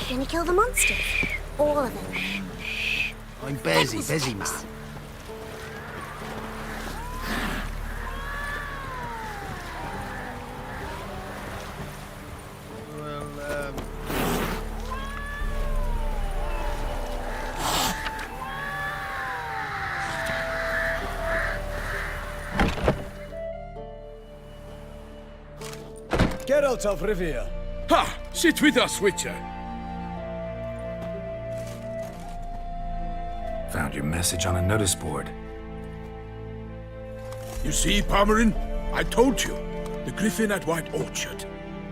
Gonna kill the monsters. All of them. I'm busy, man. Geralt of Rivia. Ha! Sit with us, Witcher. Found your message on a notice board. You see, Palmerin? I told you. The Griffin at White Orchard.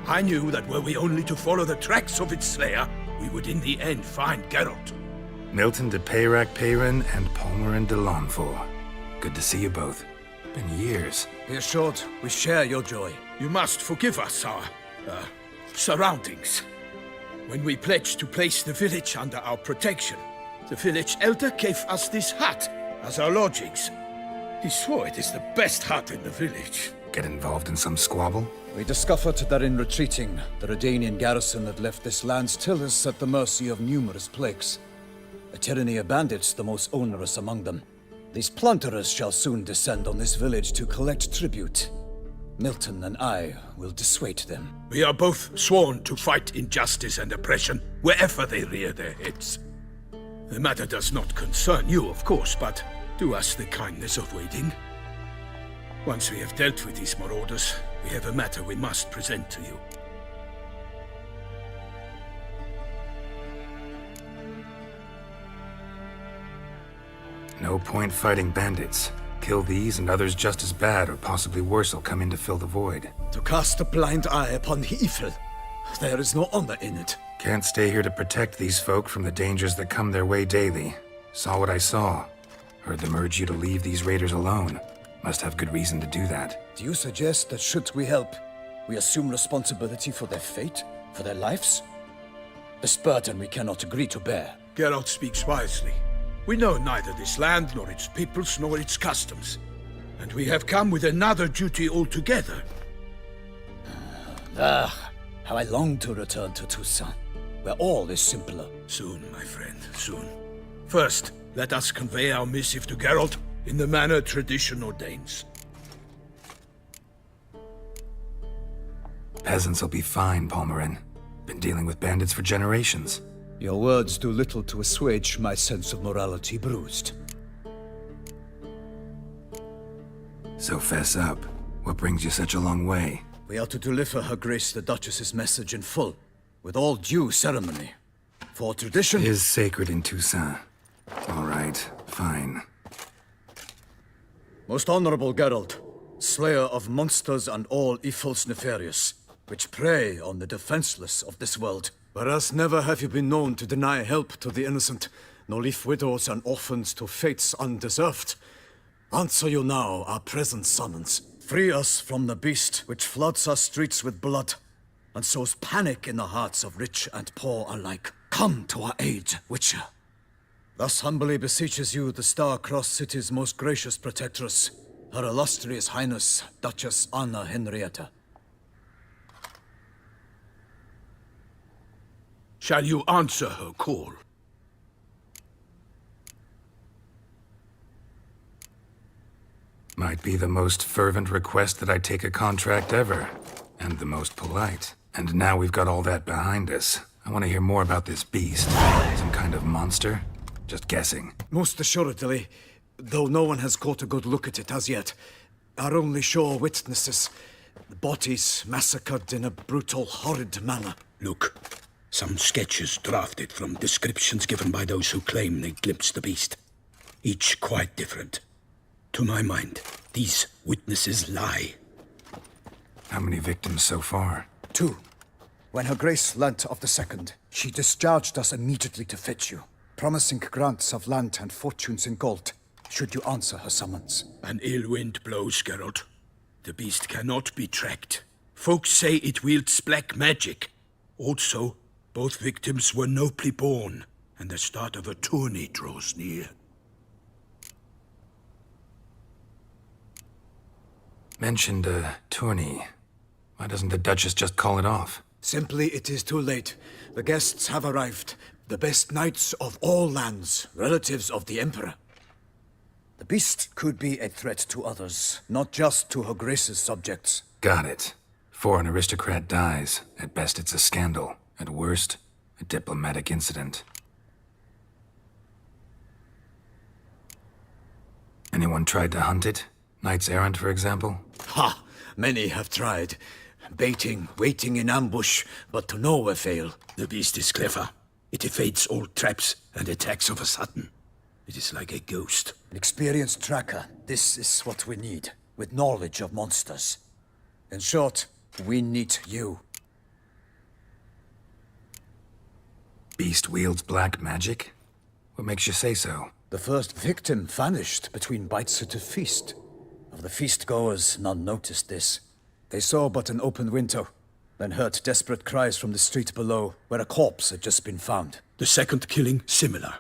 I knew that were we only to follow the tracks of its slayer, we would in the end find Geralt. Milton de Peyrac Peyran and Palmerin de Launfal. Good to see you both. Been years. Be assured, we share your joy. You must forgive us our, surroundings. When we pledged to place the village under our protection, the village elder gave us this hut as our lodgings. He swore it is the best hut in the village. Get involved in some squabble? We discovered that in retreating, the Redanian garrison had left this land still is at the mercy of numerous plagues. A tyranny of bandits, the most onerous among them. These plunderers shall soon descend on this village to collect tribute. Milton and I will dissuade them. We are both sworn to fight injustice and oppression wherever they rear their heads. The matter does not concern you, of course, but do us the kindness of waiting. Once we have dealt with these marauders, we have a matter we must present to you. No point fighting bandits. Kill these and others just as bad or possibly worse will come in to fill the void. To cast a blind eye upon the evil. There is no honor in it. Can't stay here to protect these folk from the dangers that come their way daily. Saw what I saw. Heard them urge you to leave these raiders alone. Must have good reason to do that. Do you suggest that should we help, we assume responsibility for their fate? For their lives? This burden we cannot agree to bear. Geralt speaks wisely. We know neither this land, nor its peoples, nor its customs. And we have come with another duty altogether. How I long to return to Toussaint, where all is simpler. Soon, my friend, soon. First, let us convey our missive to Geralt in the manner tradition ordains. Peasants will be fine, Palmerin. Been dealing with bandits for generations. Your words do little to assuage my sense of morality bruised. So fess up. What brings you such a long way? We are to deliver Her Grace the Duchess's message in full, with all due ceremony. For tradition Is sacred in Toussaint. All right, fine. Most honorable Geralt, slayer of monsters and all evils nefarious, which prey on the defenseless of this world. Whereas never have you been known to deny help to the innocent, nor leave widows and orphans to fates undeserved. Answer you now our present summons. Free us from the beast which floods our streets with blood, and sows panic in the hearts of rich and poor alike. Come to our aid, Witcher. Thus humbly beseeches you the Star-Crossed City's most gracious protectress, Her Illustrious Highness, Duchess Anna Henrietta. Shall you answer her call? Might be the most fervent request that I take a contract ever. And the most polite. And now we've got all that behind us. I want to hear more about this beast. Some kind of monster? Just guessing. Most assuredly, though no one has caught a good look at it as yet. Our only sure witnesses. The bodies massacred in a brutal, horrid manner. Look, some sketches drafted from descriptions given by those who claim they glimpsed the beast. Each quite different. To my mind, these witnesses lie. How many victims so far? 2. When Her Grace learnt of the second, she discharged us immediately to fetch you, promising grants of land and fortunes in gold, should you answer her summons. An ill wind blows, Geralt. The beast cannot be tracked. Folks say it wields black magic. Also, both victims were nobly born, and the start of a tourney draws near. Mentioned a tourney. Why doesn't the Duchess just call it off? Simply, it is too late. The guests have arrived. The best knights of all lands, relatives of the Emperor. The beast could be a threat to others, not just to Her Grace's subjects. Got it. Before an aristocrat dies, at best it's a scandal. At worst, a diplomatic incident. Anyone tried to hunt it? Knights errant, for example? Ha! Many have tried. Baiting, waiting in ambush, but to no avail. The beast is clever. It evades all traps and attacks of a sudden. It is like a ghost. An experienced tracker. This is what we need, with knowledge of monsters. In short, we need you. Beast wields black magic? What makes you say so? The first victim vanished between bites at a feast. Of the feast-goers, none noticed this. They saw but an open window, then heard desperate cries from the street below, where a corpse had just been found. The second killing, similar.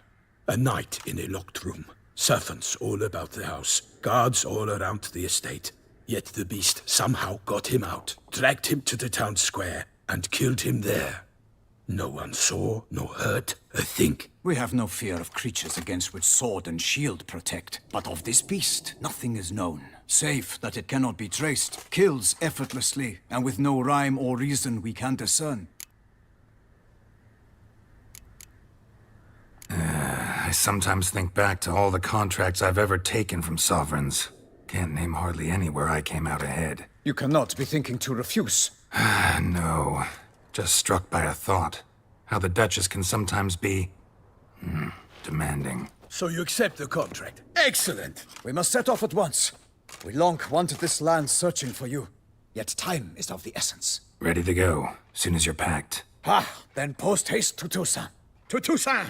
A knight in a locked room. Servants all about the house. Guards all around the estate. Yet the beast somehow got him out, dragged him to the town square, and killed him there. No one saw, nor heard a thing. We have no fear of creatures against which sword and shield protect. But of this beast, nothing is known. Save that it cannot be traced, kills effortlessly, and with no rhyme or reason we can discern. I sometimes think back to all the contracts I've ever taken from sovereigns. Can't name hardly any where I came out ahead. You cannot be thinking to refuse. No. Just struck by a thought. How the Duchess can sometimes be... demanding. So you accept the contract. Excellent! We must set off at once. We long wanted this land searching for you. Yet time is of the essence. Ready to go, soon as you're packed. Then post haste to Toussaint. To Toussaint!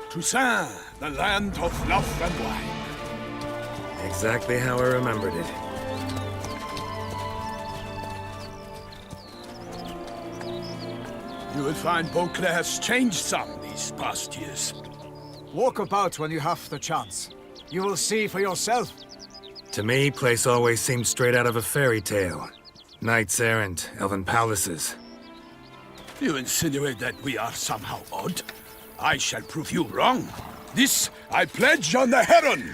Toussaint, the land of love and wine. Exactly how I remembered it. You will find Beauclair's changed some these past years. Walk about when you have the chance. You will see for yourself. To me, place always seemed straight out of a fairy tale. Knights errant, elven palaces. You insinuate that we are somehow odd? I shall prove you wrong. This I pledge on the Heron!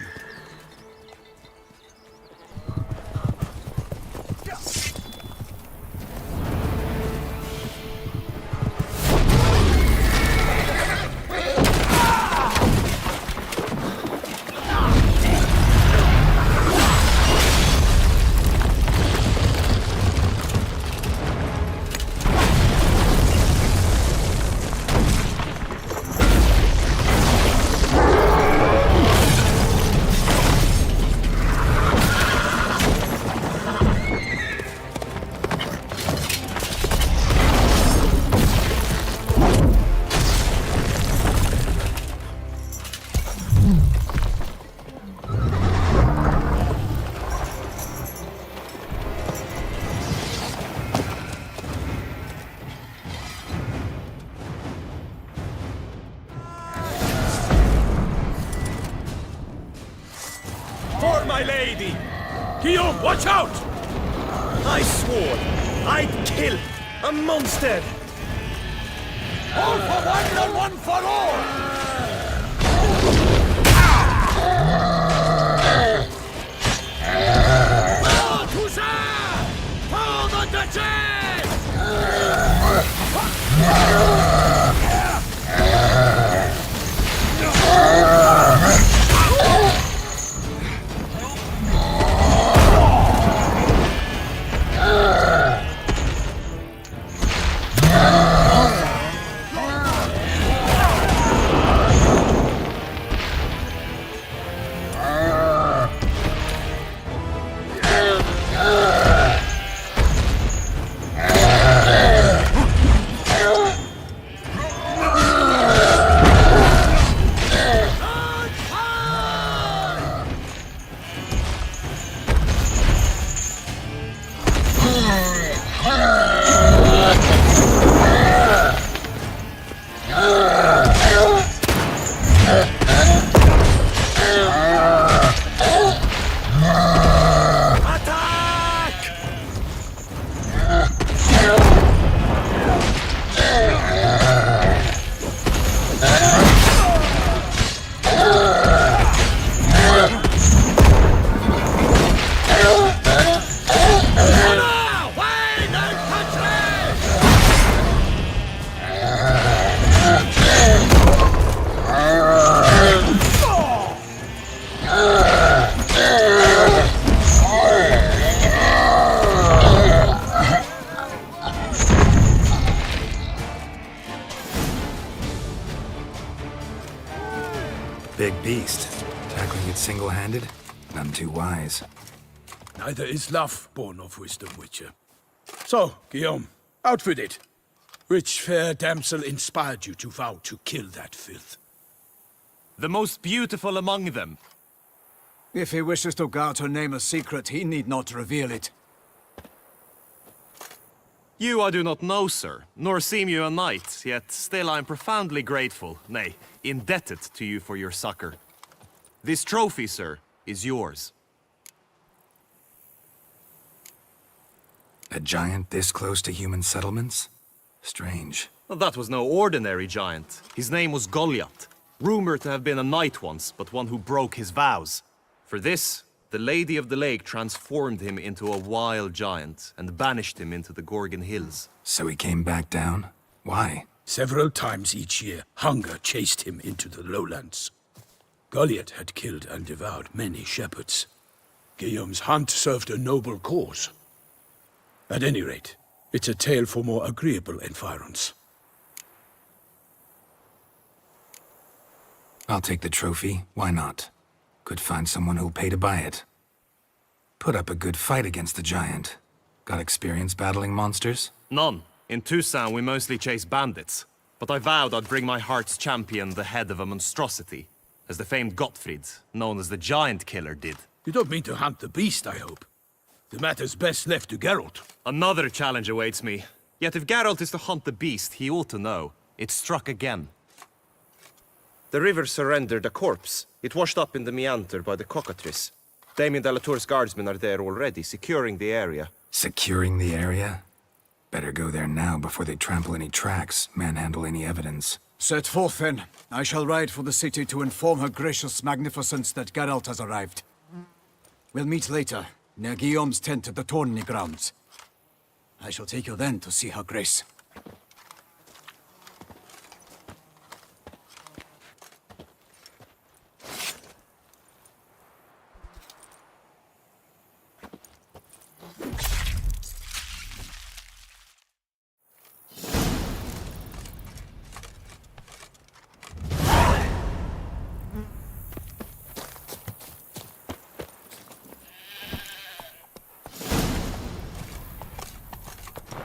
For my lady! Guillaume, watch out! I swore I'd kill a monster! All for one and one for all! Oh, Toussaint! For the Duchess! Big beast. Tackling it single-handed? None too wise. Neither is love born of wisdom, Witcher. So, Guillaume, out with it. Which fair damsel inspired you to vow to kill that filth? The most beautiful among them. If he wishes to guard her name a secret, he need not reveal it. You I do not know, sir, nor seem you a knight, yet still I am profoundly grateful, nay, indebted to you for your succor. This trophy, sir, is yours. A giant this close to human settlements? Strange. Well, that was no ordinary giant. His name was Goliath, rumored to have been a knight once, but one who broke his vows. For this, the Lady of the Lake transformed him into a wild giant and banished him into the Gorgon Hills. So he came back down? Why? Several times each year, hunger chased him into the lowlands. Goliath had killed and devoured many shepherds. Guillaume's hunt served a noble cause. At any rate, it's a tale for more agreeable environs. I'll take the trophy. Why not? Could find someone who'll pay to buy it. Put up a good fight against the giant. Got experience battling monsters? None. In Toussaint, we mostly chase bandits. But I vowed I'd bring my heart's champion the head of a monstrosity, as the famed Gottfried, known as the Giant Killer, did. You don't mean to hunt the beast, I hope. The matter's best left to Geralt. Another challenge awaits me. Yet if Geralt is to hunt the beast, he ought to know. It struck again. The river surrendered a corpse. It washed up in the meander by the cockatrice. Damien de la Tour's guardsmen are there already, securing the area. Securing the area? Better go there now before they trample any tracks, manhandle any evidence. Set forth, then. I shall ride for the city to inform her gracious magnificence that Geralt has arrived. We'll meet later, near Guillaume's tent at the Tourney grounds. I shall take you then to see her grace.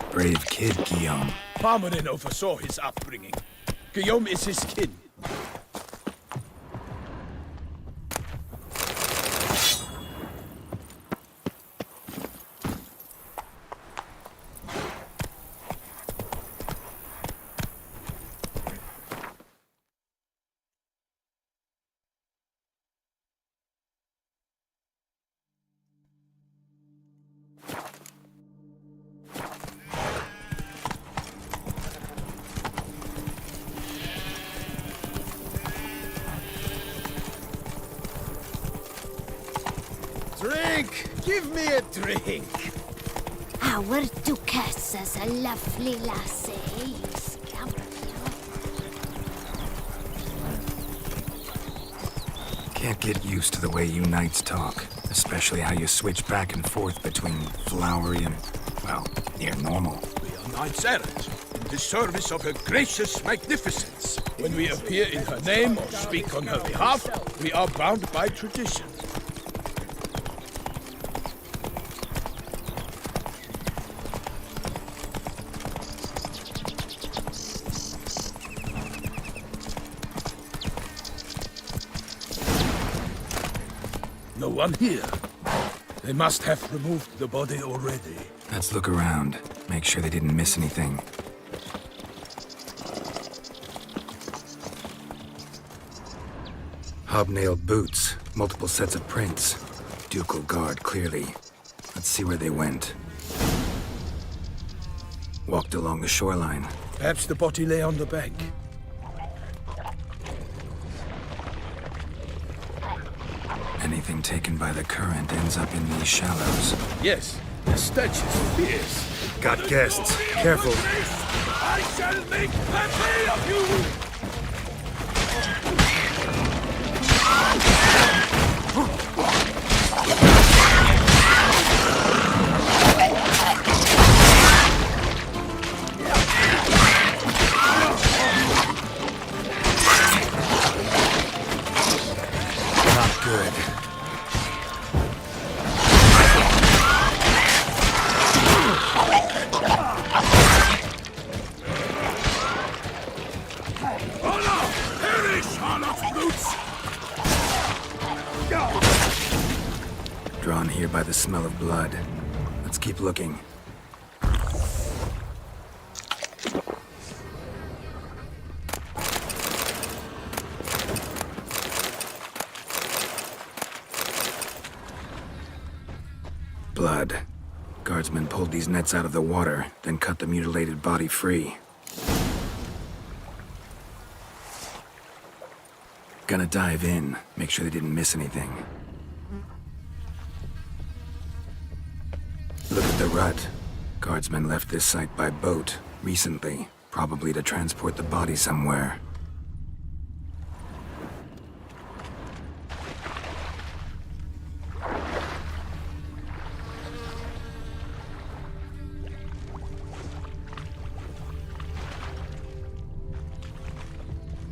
Brave kid, Guillaume. Parmanin oversaw his upbringing. Guillaume is his kin. Drink! Give me a drink! Our Duchess is a lovely lassie. Can't get used to the way you knights talk. Especially how you switch back and forth between flowery and, well, near normal. We are knights errant, in the service of her gracious magnificence. When we appear in her name or speak on her behalf, we are bound by tradition. No one here. They must have removed the body already. Let's look around. Make sure they didn't miss anything. Hobnailed boots, multiple sets of prints. Ducal guard, clearly. Let's see where they went. Walked along the shoreline. Perhaps the body lay on the bank. Anything taken by the current ends up in these shallows. Yes, the stench is fierce. Got guests. Careful. I shall make a of you! Not good. Drawn here by the smell of blood. Let's keep looking. Blood. Guardsmen pulled these nets out of the water, then cut the mutilated body free. Gonna dive in, make sure they didn't miss anything. Look at the rut. Guardsmen left this site by boat, recently, probably to transport the body somewhere.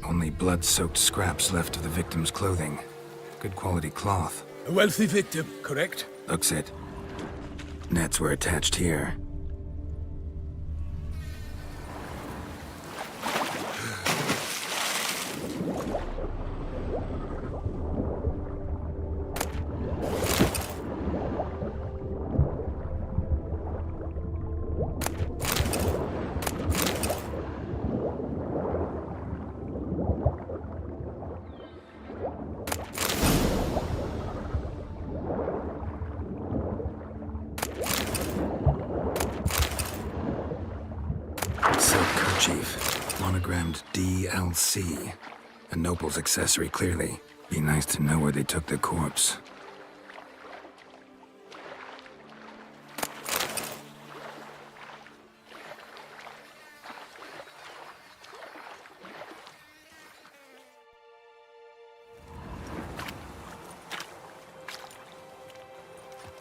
Only blood-soaked scraps left of the victim's clothing. Good quality cloth. A wealthy victim, correct? Looks it. Nets were attached here. Silk kerchief, monogrammed DLC. A noble's accessory, clearly. Be nice to know where they took the corpse.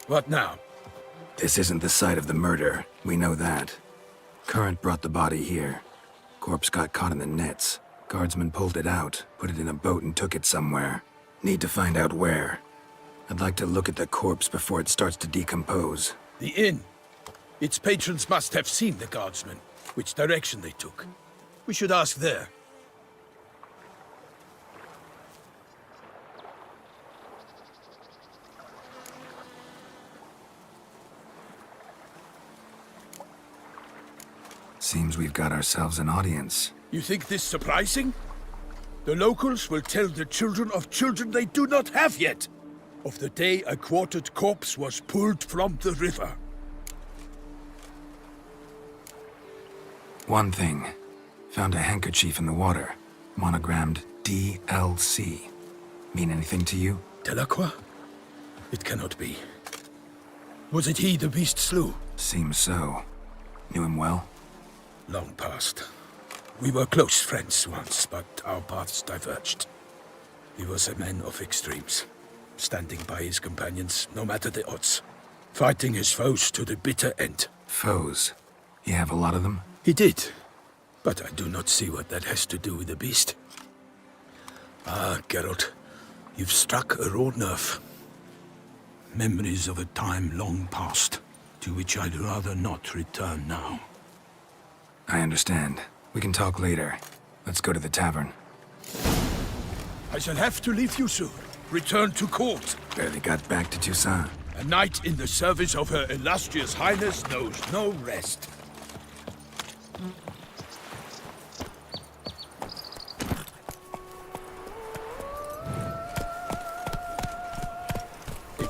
What now? This isn't the site of the murder. We know that. Current brought the body here. Corpse got caught in the nets. Guardsmen pulled it out, put it in a boat and took it somewhere. Need to find out where. I'd like to look at the corpse before it starts to decompose. The inn. Its patrons must have seen the guardsmen, which direction they took. We should ask there. Seems we've got ourselves an audience. You think this surprising? The locals will tell the children of children they do not have yet, of the day a quartered corpse was pulled from the river. One thing. Found a handkerchief in the water. Monogrammed DLC. Mean anything to you? Delacroix? It cannot be. Was it he the beast slew? Seems so. Knew him well? Long past. We were close friends once, but our paths diverged. He was a man of extremes, standing by his companions no matter the odds, fighting his foes to the bitter end. Foes? You have a lot of them? He did, but I do not see what that has to do with the beast. Ah, Geralt, you've struck a raw nerve. Memories of a time long past, to which I'd rather not return now. I understand. We can talk later. Let's go to the tavern. I shall have to leave you soon. Return to court. Barely got back to Toussaint. A knight in the service of Her Illustrious Highness knows no rest.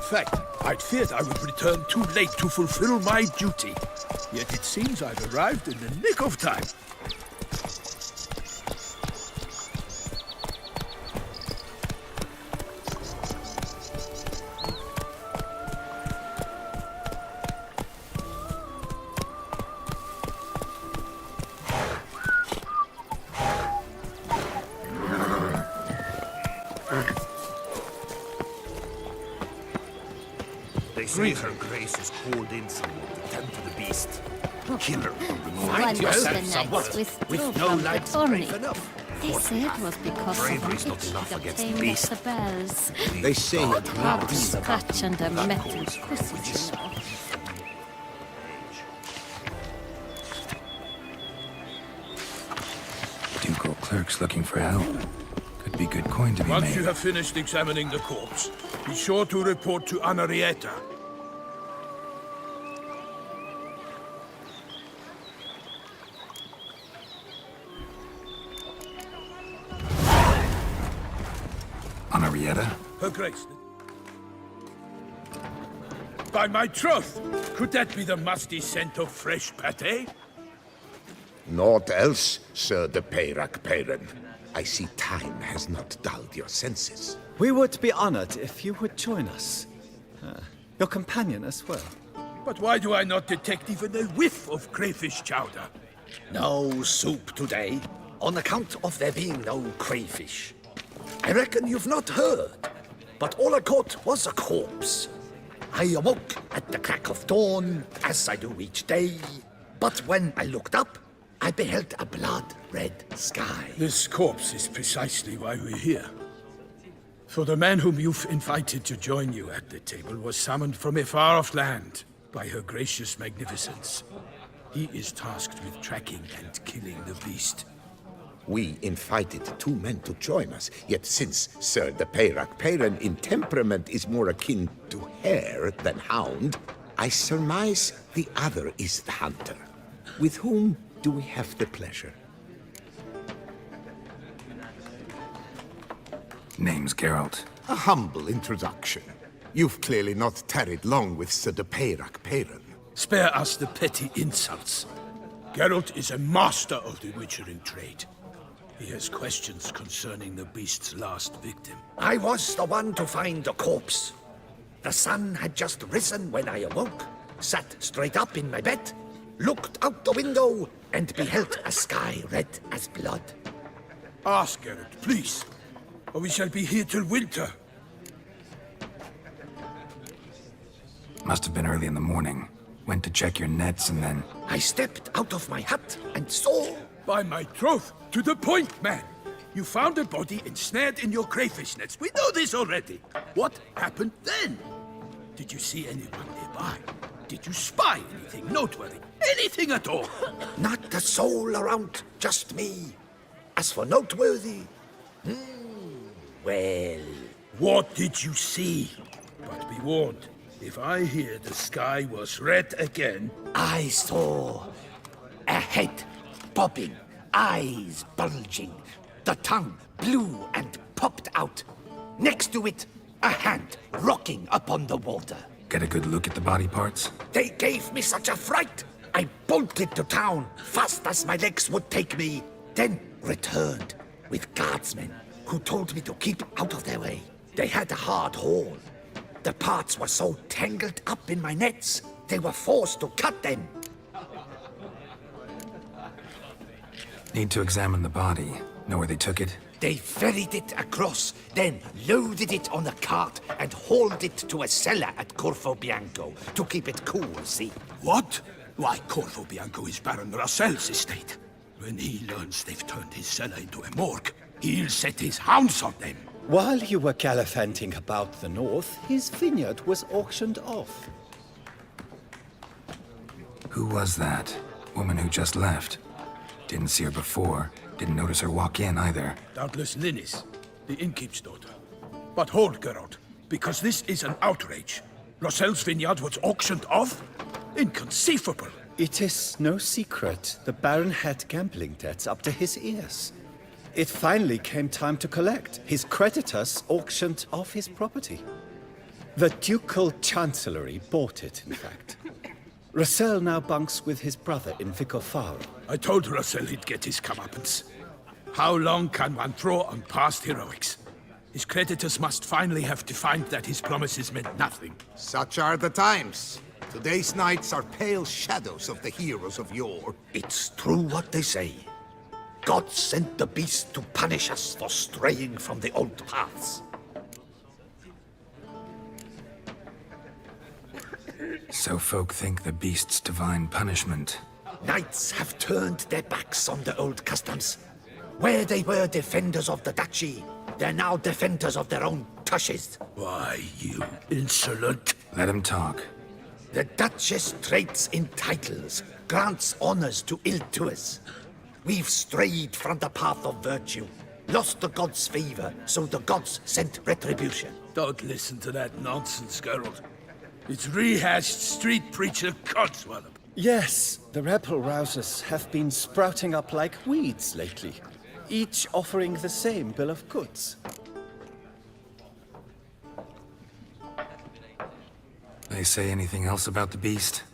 fact, I'd feared I would return too late to fulfill my duty. Yet it seems I've arrived in the nick of time. They say her grace has called in someone to tend to the beast. Kill her. One yourself of the somewhere knights withdrew with no from the lights tourney. brave enough. They say it was because of Bravery's the not witch enough that against the obtained beast. the bells. They say A it hard scratch and a metal pussy, you know. Ducal clerks looking for help. Could be good coin to be Once made. you have finished examining the corpse, be sure to report to Anarietta. Anarietta? Her Grace. By my troth, could that be the musty scent of fresh pate? Naught else, Sir de Peyrac Peyran. I see time has not dulled your senses. We would be honored if you would join us. Your companion as well. But why do I not detect even a whiff of crayfish chowder? No soup today, on account of there being no crayfish. I reckon you've not heard, but all I caught was a corpse. I awoke at the crack of dawn, as I do each day, but when I looked up, I beheld a blood-red sky. This corpse is precisely why we're here. For the man whom you've invited to join you at the table was summoned from a far-off land by her gracious magnificence. He is tasked with tracking and killing the beast. We invited two men to join us, yet since Sir de Peyrac Peyran in temperament is more akin to hare than hound, I surmise the other is the hunter. With whom do we have the pleasure? Name's Geralt. A humble introduction. You've clearly not tarried long with Sir de Peyrac Peyran. Spare us the petty insults. Geralt is a master of the witchering trade. He has questions concerning the beast's last victim. I was the one to find the corpse. The sun had just risen when I awoke, sat straight up in my bed, looked out the window, and beheld a sky red as blood. Ask Geralt, please, or we shall be here till winter. Must have been early in the morning. Went to check your nets and then... I stepped out of my hut and saw... By my troth, to the point, man. You found a body ensnared in your crayfish nets. We know this already. What happened then? Did you see anyone nearby? Did you spy anything noteworthy? Anything at all? Not a soul around, just me. As for noteworthy... well... What did you see? But be warned, if I hear the sky was red again... I saw a head bobbing, eyes bulging, the tongue blue and popped out. Next to it, a hand rocking upon the water. Get a good look at the body parts? They gave me such a fright. I bolted to town fast as my legs would take me, then returned with guardsmen who told me to keep out of their way. They had a hard haul. The parts were so tangled up in my nets, they were forced to cut them. Need to examine the body. Know where they took it? They ferried it across, then loaded it on a cart and hauled it to a cellar at Corvo Bianco to keep it cool, see? What? Why, Corvo Bianco is Baron Russell's estate. When he learns they've turned his cellar into a morgue, he'll set his hounds on them. While you were gallivanting about the north, his vineyard was auctioned off. Who was that? Woman who just left. Didn't see her before. Didn't notice her walk in either. Doubtless Linnis, the innkeep's daughter. But hold, Geralt, because this is an outrage. Russell's vineyard was auctioned off? Inconceivable. It is no secret the Baron had gambling debts up to his ears. It finally came time to collect. His creditors auctioned off his property. The Ducal Chancellery bought it, in fact. Russell now bunks with his brother in Vicofaro. I told Russell he'd get his comeuppance. How long can one throw on past heroics? His creditors must finally have to find that his promises meant nothing. Such are the times. Today's knights are pale shadows of the heroes of yore. It's true what they say. God sent the beast to punish us for straying from the old paths. So folk think the beast's divine punishment. Knights have turned their backs on the old customs. Where they were defenders of the duchy, they're now defenders of their own tushes. Why, you insolent... Let him talk. The Duchess trades in titles, grants honors to ill-doers. We've strayed from the path of virtue, lost the gods' favor, so the gods sent retribution. Don't listen to that nonsense, Geralt. It's rehashed street preacher codswallop. Yes, the rebel rousers have been sprouting up like weeds lately, each offering the same bill of goods. They say anything else about the beast?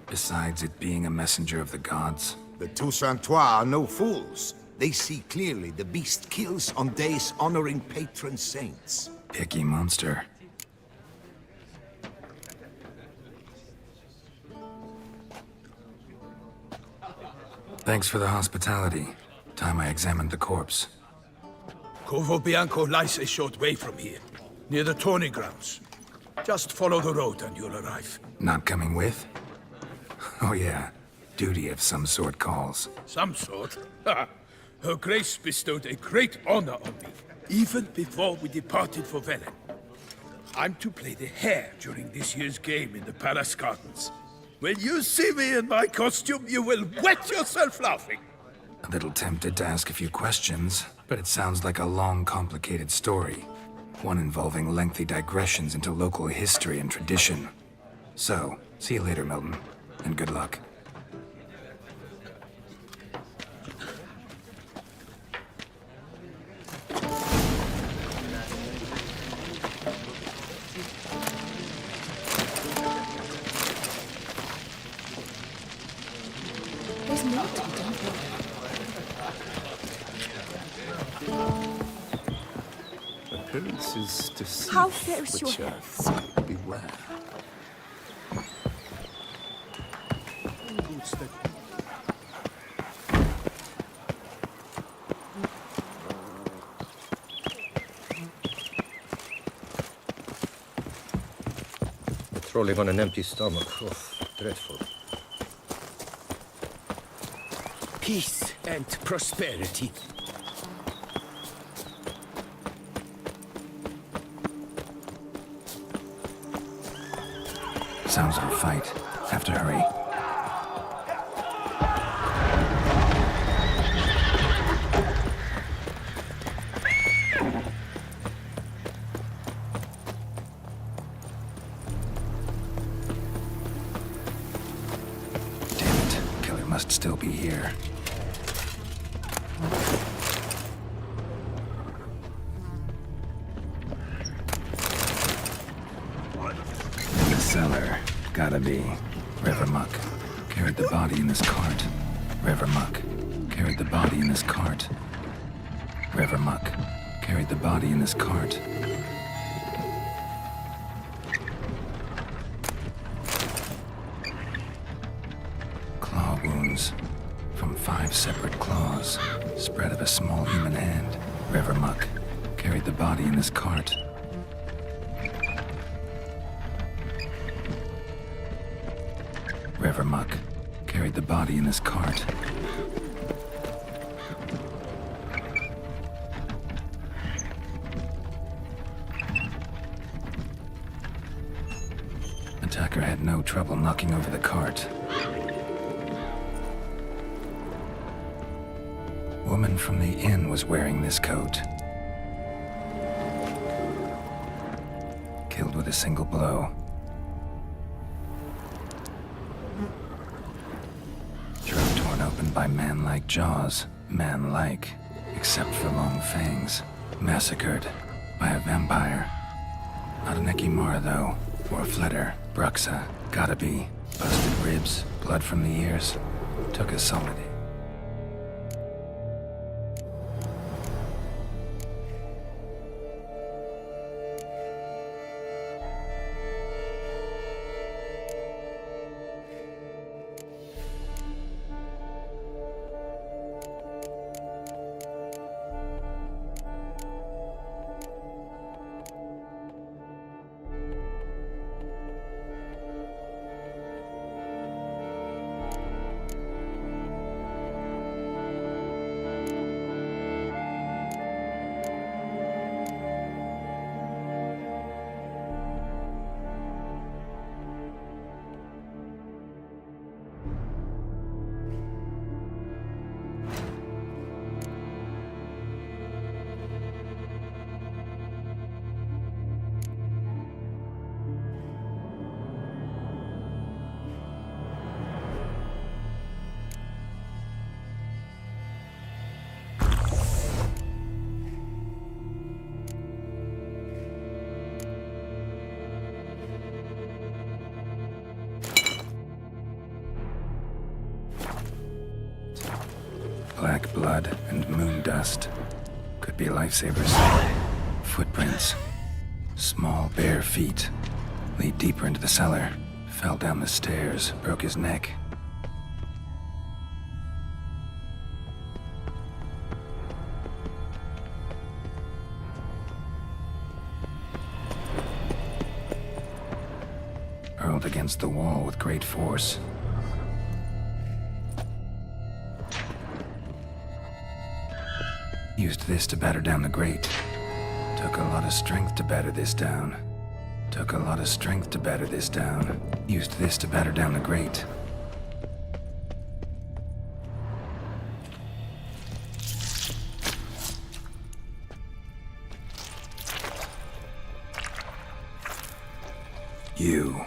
Besides it being a messenger of the gods? The Toussaintois are no fools. They see clearly the beast kills on days honoring patron saints. Picky monster. Thanks for the hospitality. Time I examined the corpse. Corvo Bianco lies a short way from here, near the tourney grounds. Just follow the road and you'll arrive. Not coming with? Oh yeah, duty of some sort calls. Some sort? Ha! Her Grace bestowed a great honor on me, even before we departed for Velen. I'm to play the hare during this year's game in the palace gardens. When you see me in my costume, you will wet yourself laughing. A little tempted to ask a few questions, but it sounds like a long, complicated story. One involving lengthy digressions into local history and tradition. So, see you later, Milton, and good luck. There's more to be done. Appearances deceive. How fares your Witcher. health? Beware. Patrolling on an empty stomach. Oh, dreadful. Peace and prosperity. Sounds like a fight. Have to hurry. Damn it. Killer must still be here. The cellar. Gotta be. Revermuck. Carried the body in this cart. Revermuck. Carried the body in this cart. Revermuck. Carried the body in this cart. Claw wounds. From 5 separate claws. Spread of a small human hand. Revermuck. Carried the body in this cart. Revermuck carried the body in his cart. Attacker had no trouble knocking over the cart. Woman from the inn was wearing this coat. Killed with a single blow. Throat torn open by man-like jaws. Man-like, except for long fangs. Massacred by a vampire. Not an Ekimara, though. Or a Flitter. Bruxa. Gotta be. Busted ribs, blood from the ears. Took a solid. Black blood and moon dust. Could be lifesavers. Footprints. Small, bare feet. Lead deeper into the cellar. Fell down the stairs, broke his neck. Hurled against the wall with great force. Used this to batter down the grate. Took a lot of strength to batter this down. Took a lot of strength to batter this down. Used this to batter down the grate. You.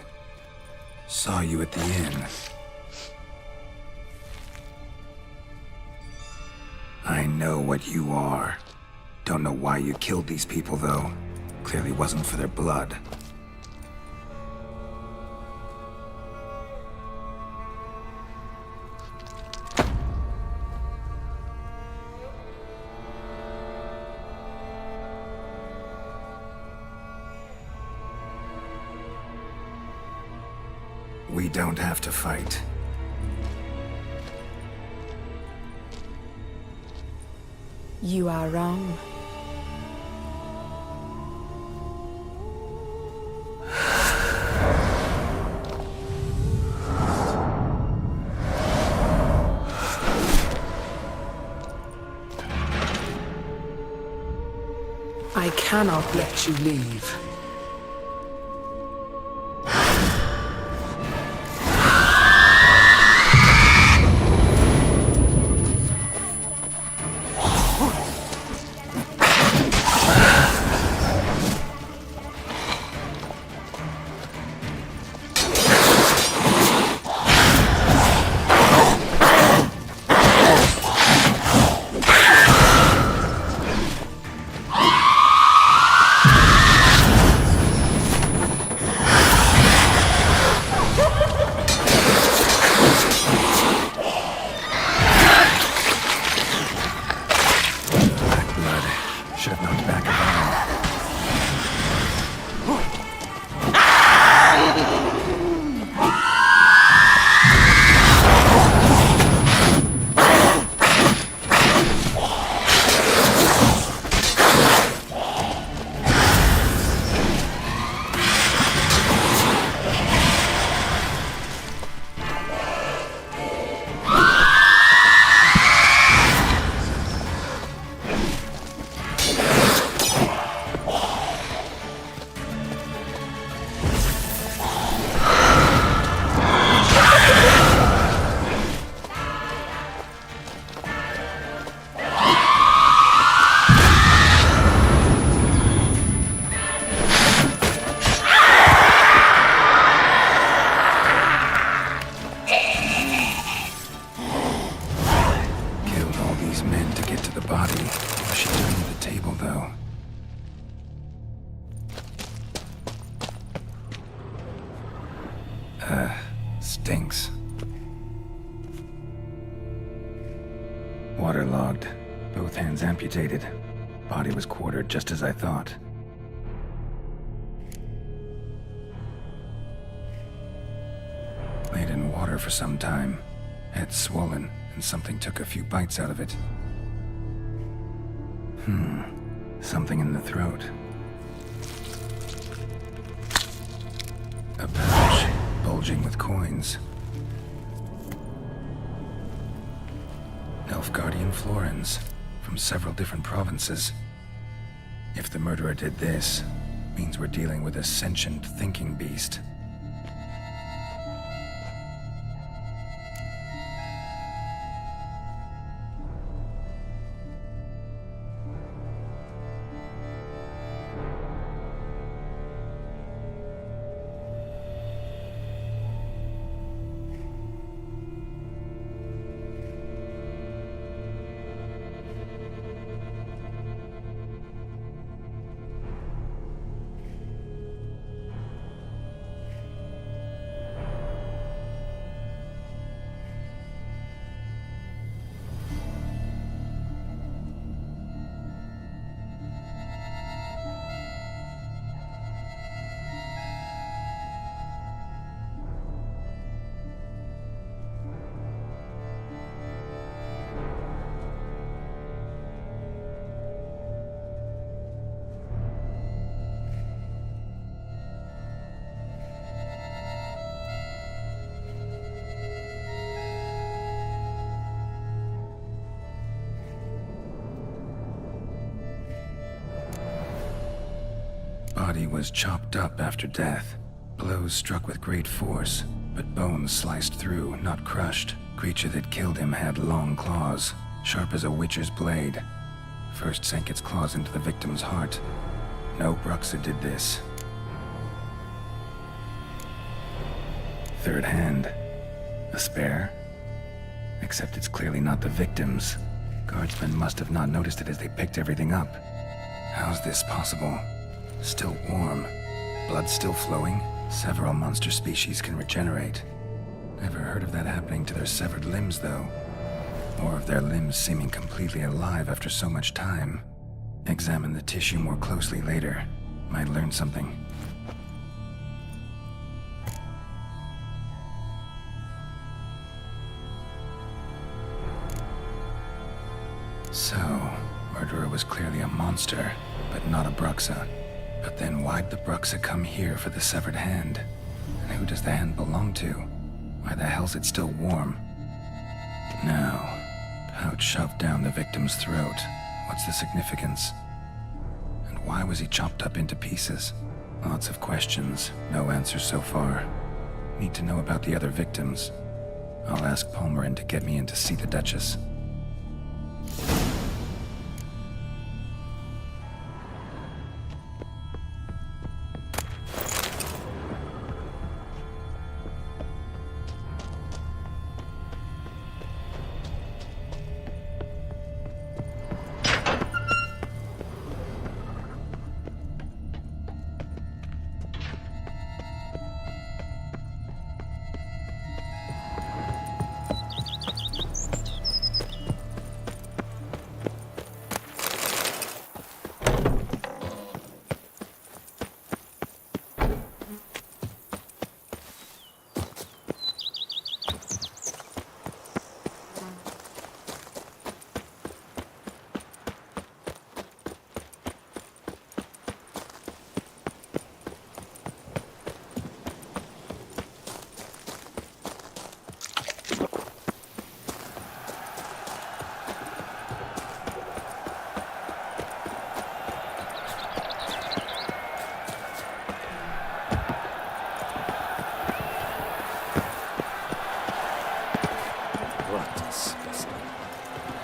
Saw you at the inn. I know what you are. Don't know why you killed these people, though. Clearly wasn't for their blood. We don't have to fight. You are wrong. I cannot let you leave. stinks. Waterlogged. Both hands amputated. Body was quartered just as I thought. Laid in water for some time. Head swollen, and something took a few bites out of it. Something in the throat. A pouch, bulging with coins. Nilfgaardian florins, from several different provinces. If the murderer did this, means we're dealing with a sentient thinking beast. Body was chopped up after death. Blows struck with great force, but bones sliced through, not crushed. Creature that killed him had long claws, sharp as a witcher's blade. First sank its claws into the victim's heart. No Bruxa did this. Third hand. A spare? Except it's clearly not the victim's. Guardsmen must have not noticed it as they picked everything up. How's this possible? Still warm. Blood still flowing. Several monster species can regenerate. Never heard of that happening to their severed limbs, though. Or of their limbs seeming completely alive after so much time. Examine the tissue more closely later. Might learn something. So, murderer was clearly a monster, but not a Bruxa. But then why'd the Bruxa come here for the severed hand? And who does the hand belong to? Why the hell's it still warm? Now, pouch shoved down the victim's throat. What's the significance? And why was he chopped up into pieces? Lots of questions, no answers so far. Need to know about the other victims. I'll ask Palmerin to get me in to see the Duchess.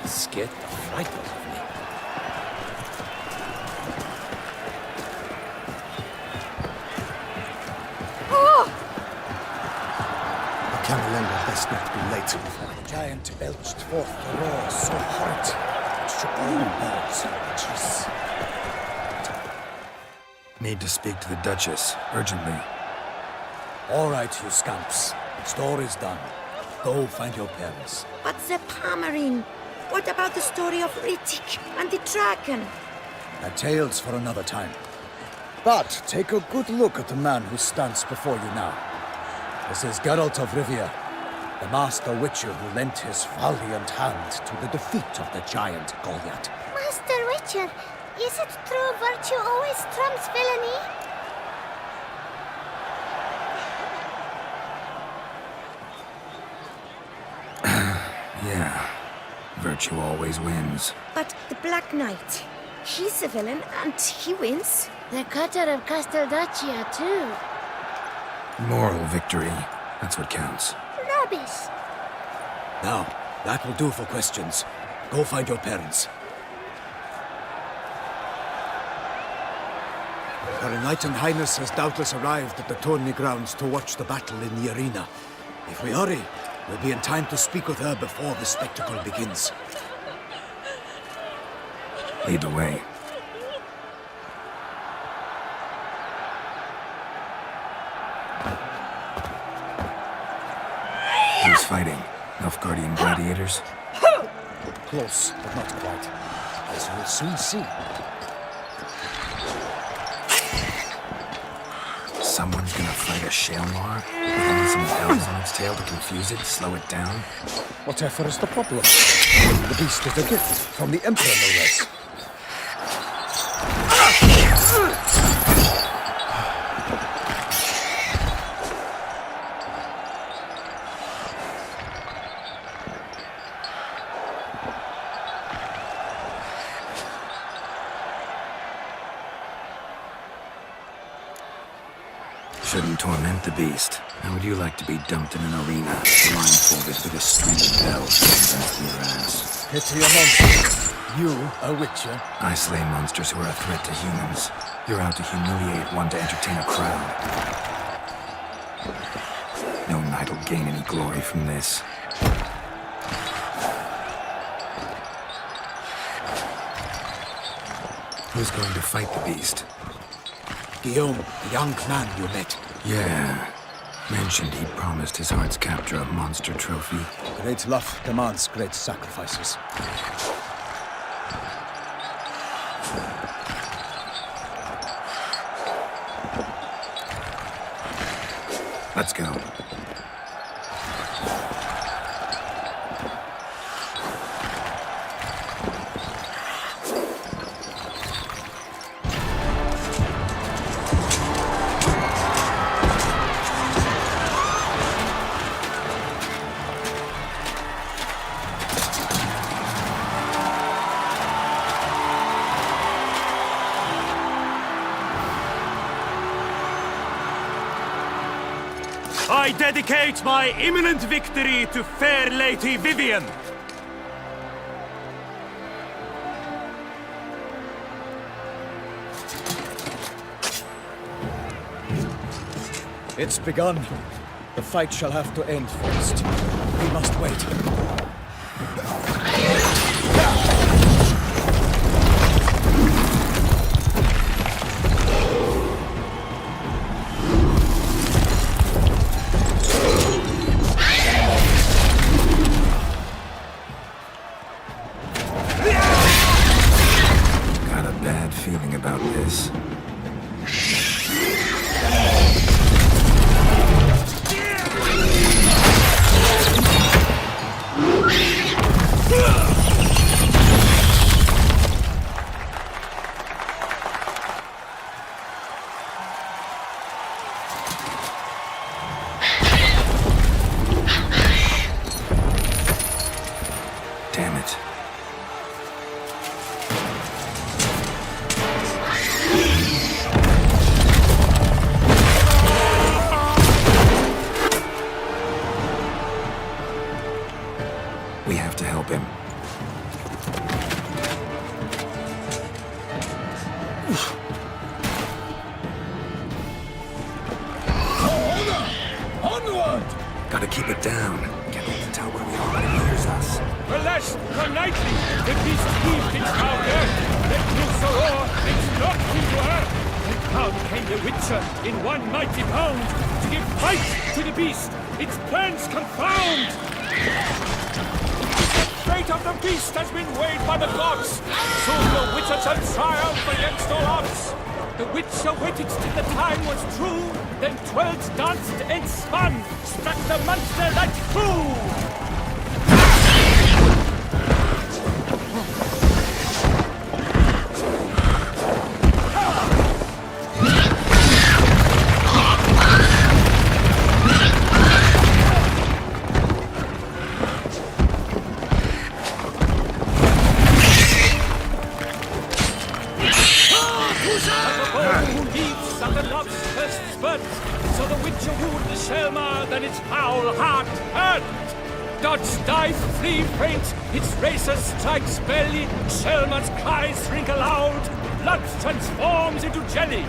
Scared the fright out of me. The Camerlenga best not be late. The giant belched forth the roar so hot it shook all the birds. Need to speak to the Duchess, urgently. All right, you scamps. Story's done. Go find your parents. But the Palmerine. What about the story of Riddick and the dragon? A tale's for another time. But take a good look at the man who stands before you now. This is Geralt of Rivia, the master witcher who lent his valiant hand to the defeat of the giant Goliath. Master Witcher, is it true virtue always trumps villainy? Yeah. Virtue always wins. But the Black Knight, he's a villain and he wins. The cutter of Casteldaccia, too. Moral victory. That's what counts. Rubbish. Now, that will do for questions. Go find your parents. Her Enlightened Highness has doubtless arrived at the tourney grounds to watch the battle in the arena. If we hurry, we'll be in time to speak with her before the spectacle begins. Lead the way. Who's fighting? Nilfgaardian gladiators? Close, but not quite. As you'll soon see. Someone's gonna fight a Shaelmar? With only some bells on its tail to confuse it, slow it down? Whatever is the problem? The beast is a gift from the Emperor, no less. Shouldn't torment the beast. How would you like to be dumped in an arena, blindfolded with a string of bells against your ass? Pity a monster. You, a witcher? I slay monsters who are a threat to humans. You're out to humiliate one to entertain a crowd. No knight will gain any glory from this. Who's going to fight the beast? Guillaume, the young man you met. Yeah. Mentioned he'd promised his heart's capture a monster trophy. Great love demands great sacrifices. Let's go. I dedicate my imminent victory to fair Lady Vivian. It's begun. The fight shall have to end first. We must wait. Got a bad feeling about this. Damn it. We have to help him. Onward! Gotta keep it down. Can't let them tell where we are when it hears us. Alas, the knightly, the beast heaved its powder, let loose a roar, it knocked into her. And down came the Witcher in one mighty bound to give fight to the beast. its plans confound! The fate of the beast has been weighed by the gods! Soon the Witcher shall triumph against all odds! The Witcher waited till the time was true, then twirled, danced, and spun, struck the monster like true! Who leads under love's first spurt, so the Witcher wooed the Shelmar, then its foul heart hurt. Dodge, dive, flee, faint, its racer strikes belly, Shelmar's cries ring aloud, blood transforms into jelly.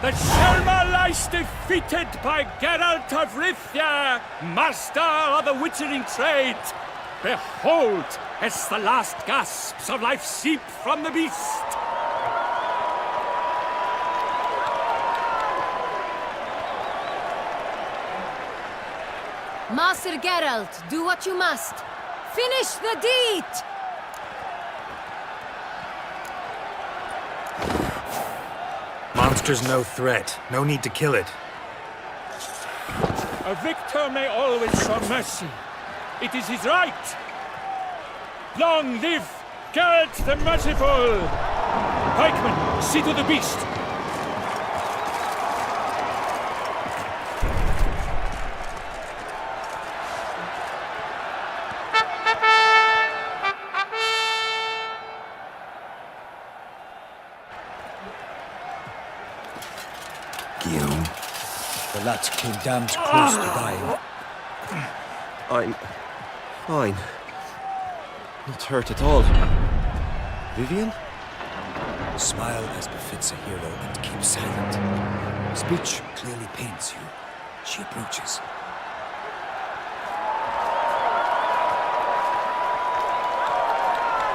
The Shelmar lies defeated by Geralt of Rivia, master of the witchering trade. Behold, as the last gasps of life seep from the beast. Master Geralt, do what you must. Finish the deed! Monster's no threat. No need to kill it. A victor may always show mercy. It is his right. Long live Geralt the Merciful! Pikeman, see to the beast. Guillaume. The lad came damned close to dying. I'm fine. Not hurt at all. Vivian? Smile as befits a hero and keep silent. Speech clearly pains you. She approaches.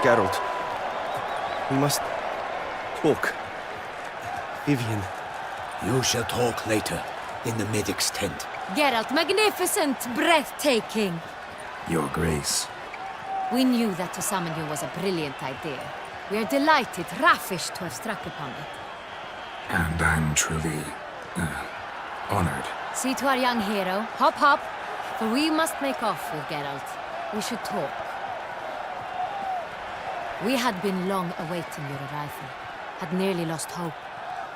Geralt. We must talk. Vivian. You shall talk later, in the medic's tent. Geralt, magnificent, breathtaking. Your Grace. We knew that to summon you was a brilliant idea. We are delighted, ravished to have struck upon it. And I'm truly honored. See to our young hero. Hop, hop. For we must make off with Geralt. We should talk. We had been long awaiting your arrival. Had nearly lost hope.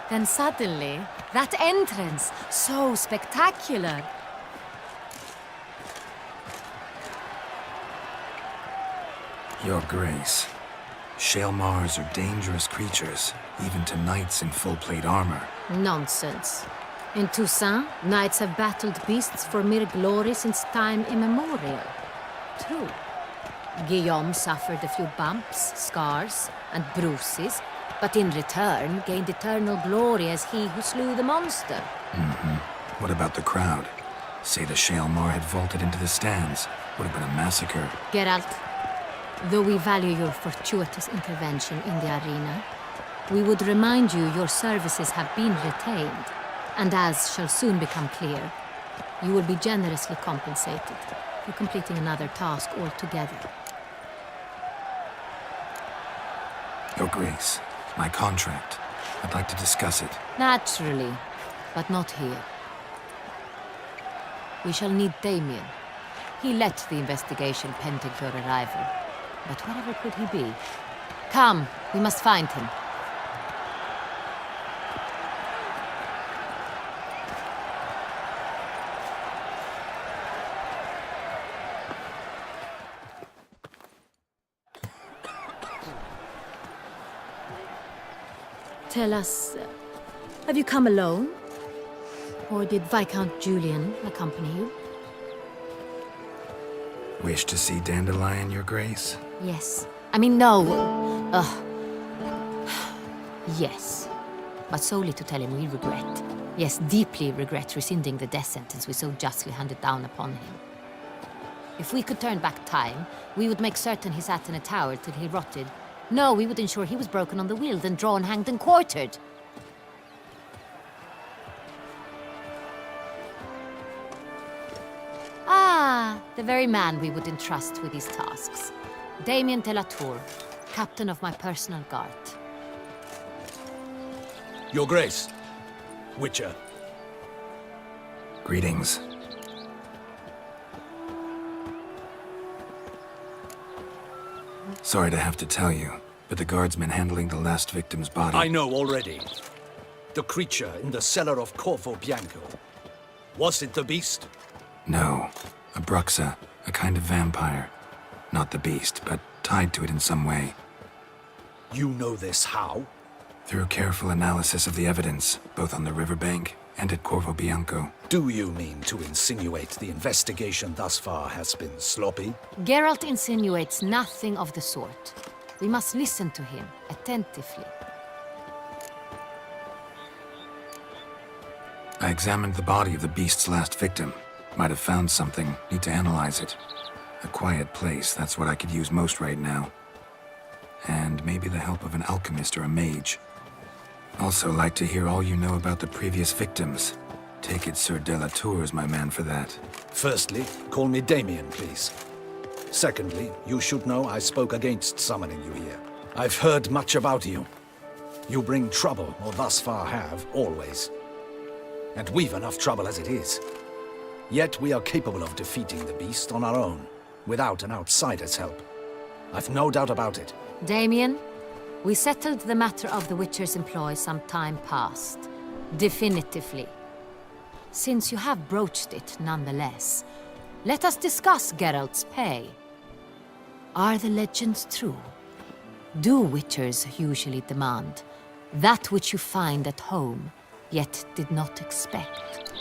Then suddenly, that entrance, so spectacular. Your Grace. Shelmars are dangerous creatures, even to knights in full-plate armor. Nonsense. In Toussaint, knights have battled beasts for mere glory since time immemorial. True. Guillaume suffered a few bumps, scars, and bruises, but in return gained eternal glory as he who slew the monster. What about the crowd? Say the Shelmar had vaulted into the stands. Would have been a massacre. Geralt, though we value your fortuitous intervention in the arena, we would remind you your services have been retained, and as shall soon become clear, you will be generously compensated for completing another task altogether. Your Grace, my contract. I'd like to discuss it. Naturally, but not here. We shall need Damien. He led the investigation pending your arrival. But wherever could he be? Come, we must find him. Tell us, have you come alone? Or did Viscount Julian accompany you? Wish to see Dandelion, Your Grace? Yes. I mean, no. Yes. But solely to tell him we regret. Yes, deeply regret rescinding the death sentence we so justly handed down upon him. If we could turn back time, we would make certain he sat in a tower till he rotted. No, we would ensure he was broken on the wheel, then drawn, hanged, and quartered. Ah, the very man we would entrust with these tasks. Damien de la Tour, captain of my personal guard. Your Grace. Witcher. Greetings. Sorry to have to tell you, but the guardsman handling the last victim's body... I know already. The creature in the cellar of Corvo Bianco. Was it the beast? No. A Bruxa, a kind of vampire. Not the beast, but tied to it in some way. You know this how? Through careful analysis of the evidence, both on the riverbank and at Corvo Bianco. Do you mean to insinuate the investigation thus far has been sloppy? Geralt insinuates nothing of the sort. We must listen to him attentively. I examined the body of the beast's last victim. Might have found something. Need to analyze it. A quiet place, that's what I could use most right now. And maybe the help of an alchemist or a mage. Also like to hear all you know about the previous victims. Take it Sir de la Tour is my man for that. Firstly, call me Damien, please. Secondly, you should know I spoke against summoning you here. I've heard much about you. You bring trouble, or thus far have, always. And we've enough trouble as it is. Yet we are capable of defeating the beast on our own, without an outsider's help. I've no doubt about it. Damien, we settled the matter of the Witcher's employ some time past. Definitively. Since you have broached it nonetheless, let us discuss Geralt's pay. Are the legends true? Do Witchers usually demand that which you find at home, yet did not expect?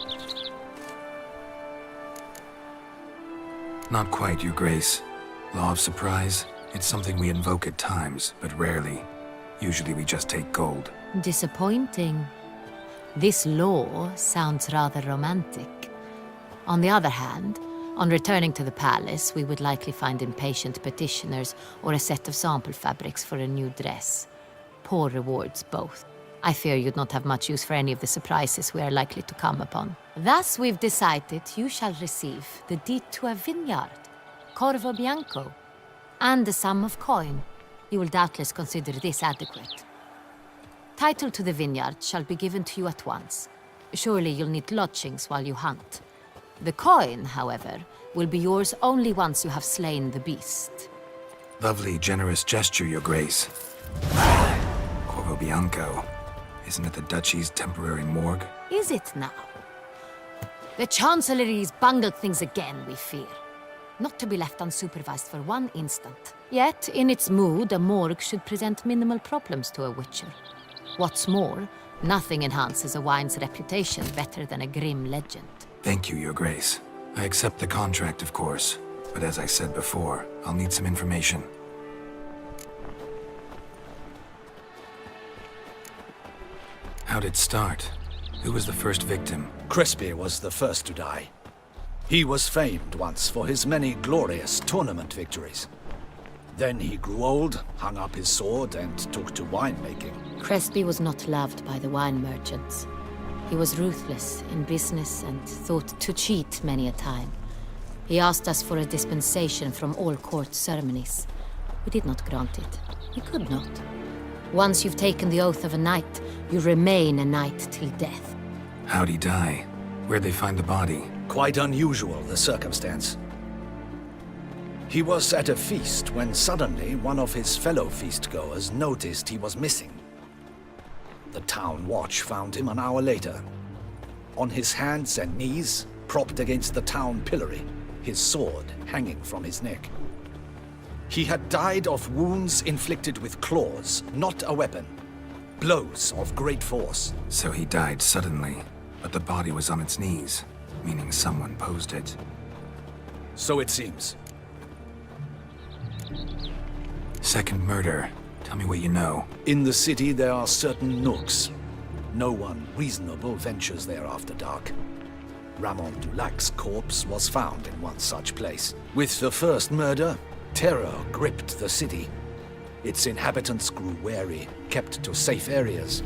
Not quite, Your Grace. Law of surprise, it's something we invoke at times, but rarely. Usually we just take gold. Disappointing. This law sounds rather romantic. On the other hand, on returning to the palace, we would likely find impatient petitioners or a set of sample fabrics for a new dress. Poor rewards, both. I fear you'd not have much use for any of the surprises we are likely to come upon. Thus, we've decided you shall receive the deed to a vineyard, Corvo Bianco, and a sum of coin. You will doubtless consider this adequate. Title to the vineyard shall be given to you at once. Surely you'll need lodgings while you hunt. The coin, however, will be yours only once you have slain the beast. Lovely, generous gesture, Your Grace. Corvo Bianco. Isn't it the Duchy's temporary morgue? Is it now? The Chancellery's bungled things again, we fear. Not to be left unsupervised for one instant. Yet, in its mood, a morgue should present minimal problems to a Witcher. What's more, nothing enhances a wine's reputation better than a grim legend. Thank you, Your Grace. I accept the contract, of course. But as I said before, I'll need some information. How'd it start? Who was the first victim? Crespi was the first to die. He was famed once for his many glorious tournament victories. Then he grew old, hung up his sword, and took to winemaking. Crespi was not loved by the wine merchants. He was ruthless in business and thought to cheat many a time. He asked us for a dispensation from all court ceremonies. We did not grant it. We could not. Once you've taken the oath of a knight, you remain a knight till death. How'd he die? Where'd they find the body? Quite unusual, the circumstance. He was at a feast when suddenly one of his fellow feastgoers noticed he was missing. The town watch found him an hour later. On his hands and knees, propped against the town pillory, his sword hanging from his neck. He had died of wounds inflicted with claws, not a weapon. Blows of great force. So he died suddenly. but the body was on its knees, meaning someone posed it. So it seems. Second murder. Tell me what you know. In the city, there are certain nooks. No one reasonable ventures there after dark. Ramon Dulac's corpse was found in one such place. With the first murder, terror gripped the city. Its inhabitants grew wary, kept to safe areas.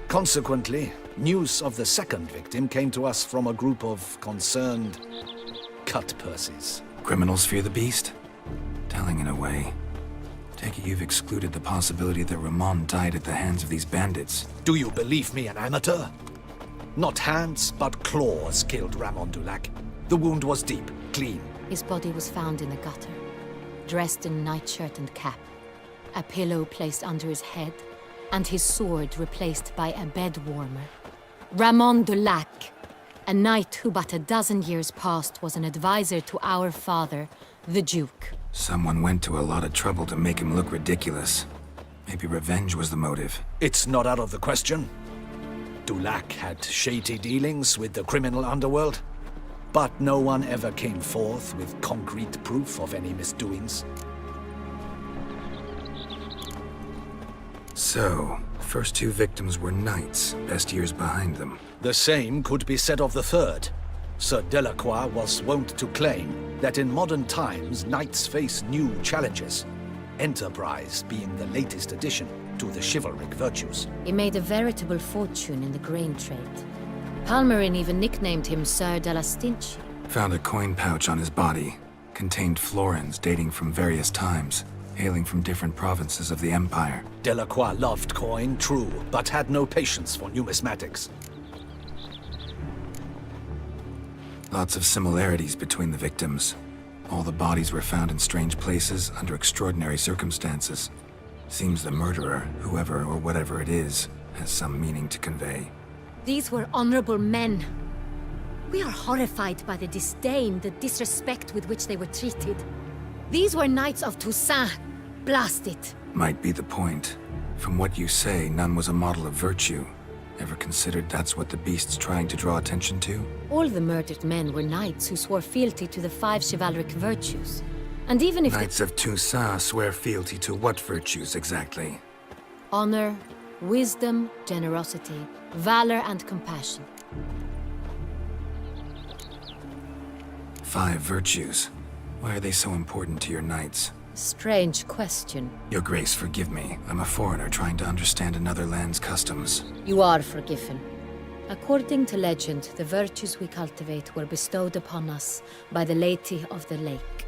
Consequently, news of the second victim came to us from a group of concerned cut-purses. Criminals fear the beast? Telling in a way. Take it you've excluded the possibility that Ramon died at the hands of these bandits. Do you believe me an amateur? Not hands, but claws killed Ramon Dulac. The wound was deep, clean. His body was found in a gutter, dressed in nightshirt and cap, a pillow placed under his head, and his sword replaced by a bed warmer. Ramon Dulac, a knight who but a dozen years past was an advisor to our father, the Duke. Someone went to a lot of trouble to make him look ridiculous. Maybe revenge was the motive. It's not out of the question. Dulac had shady dealings with the criminal underworld, but no one ever came forth with concrete proof of any misdoings. So, first two victims were knights, best years behind them. The same could be said of the third. Sir Delacroix was wont to claim that in modern times knights face new challenges, enterprise being the latest addition to the chivalric virtues. He made a veritable fortune in the grain trade. Palmerin even nicknamed him Sir de la Stinchi. Found a coin pouch on his body. Contained florins dating from various times, hailing from different provinces of the Empire. Delacroix loved coin, true, but had no patience for numismatics. Lots of similarities between the victims. All the bodies were found in strange places under extraordinary circumstances. Seems the murderer, whoever or whatever it is, has some meaning to convey. These were honorable men. We are horrified by the disdain, the disrespect with which they were treated. These were knights of Toussaint. Blast it. Might be the point. From what you say, none was a model of virtue. Ever considered that's what the beast's trying to draw attention to? All the murdered men were knights who swore fealty to the 5 chivalric virtues. And even if Knights of Toussaint swear fealty to what virtues exactly? honor, wisdom, generosity, valor, and compassion. 5 virtues. Why are they so important to your knights? Strange question. Your Grace, forgive me. I'm a foreigner trying to understand another land's customs. You are forgiven. According to legend, the virtues we cultivate were bestowed upon us by the Lady of the Lake.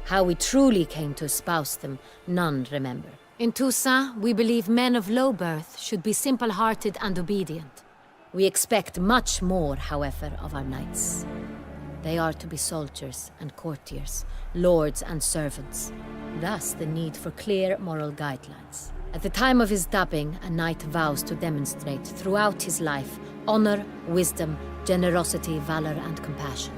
How we truly came to espouse them, none remember. In Toussaint, we believe men of low birth should be simple-hearted and obedient. We expect much more, however, of our knights. They are to be soldiers and courtiers, lords and servants. Thus, the need for clear moral guidelines. At the time of his dubbing, a knight vows to demonstrate throughout his life honor, wisdom, generosity, valor, and compassion.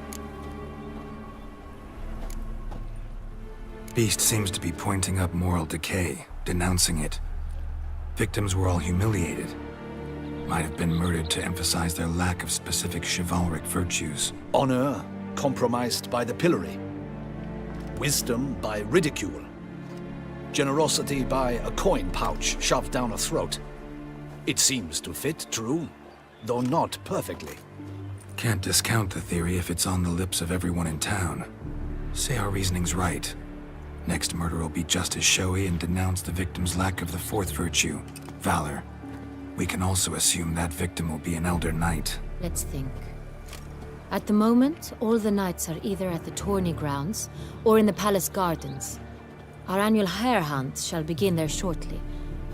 Beast seems to be pointing up moral decay, denouncing it. Victims were all humiliated. Might have been murdered to emphasize their lack of specific chivalric virtues. Honor compromised by the pillory. Wisdom by ridicule. Generosity by a coin pouch shoved down a throat. It seems to fit, true, though not perfectly. Can't discount the theory if it's on the lips of everyone in town. Say our reasoning's right. Next murder will be just as showy and denounce the victim's lack of the 4th virtue, valor. We can also assume that victim will be an elder knight. Let's think. At the moment, all the knights are either at the tourney grounds or in the palace gardens. Our annual hare hunt shall begin there shortly.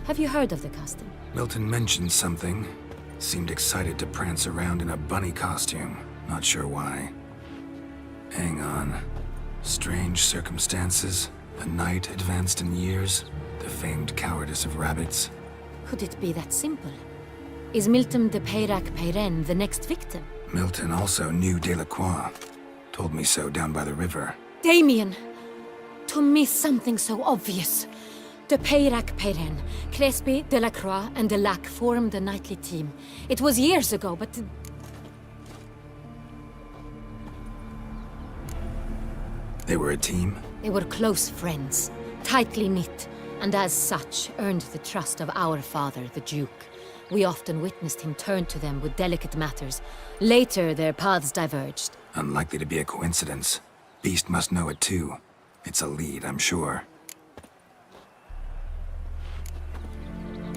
Have you heard of the custom? Milton mentioned something. Seemed excited to prance around in a bunny costume. Not sure why. Hang on. Strange circumstances. A knight advanced in years. The famed cowardice of rabbits. Could it be that simple? Is Milton de Peyrac-Peyren the next victim? Milton also knew Delacroix. Told me so down by the river. Damien! To miss something so obvious. De Peyrac Peyren, Crespi, Delacroix, and Delac formed the nightly team. It was years ago, but... They were a team? They were close friends, tightly knit, and as such earned the trust of our father, the Duke. We often witnessed him turn to them with delicate matters. Later, their paths diverged. Unlikely to be a coincidence. Beast must know it too. It's a lead, I'm sure.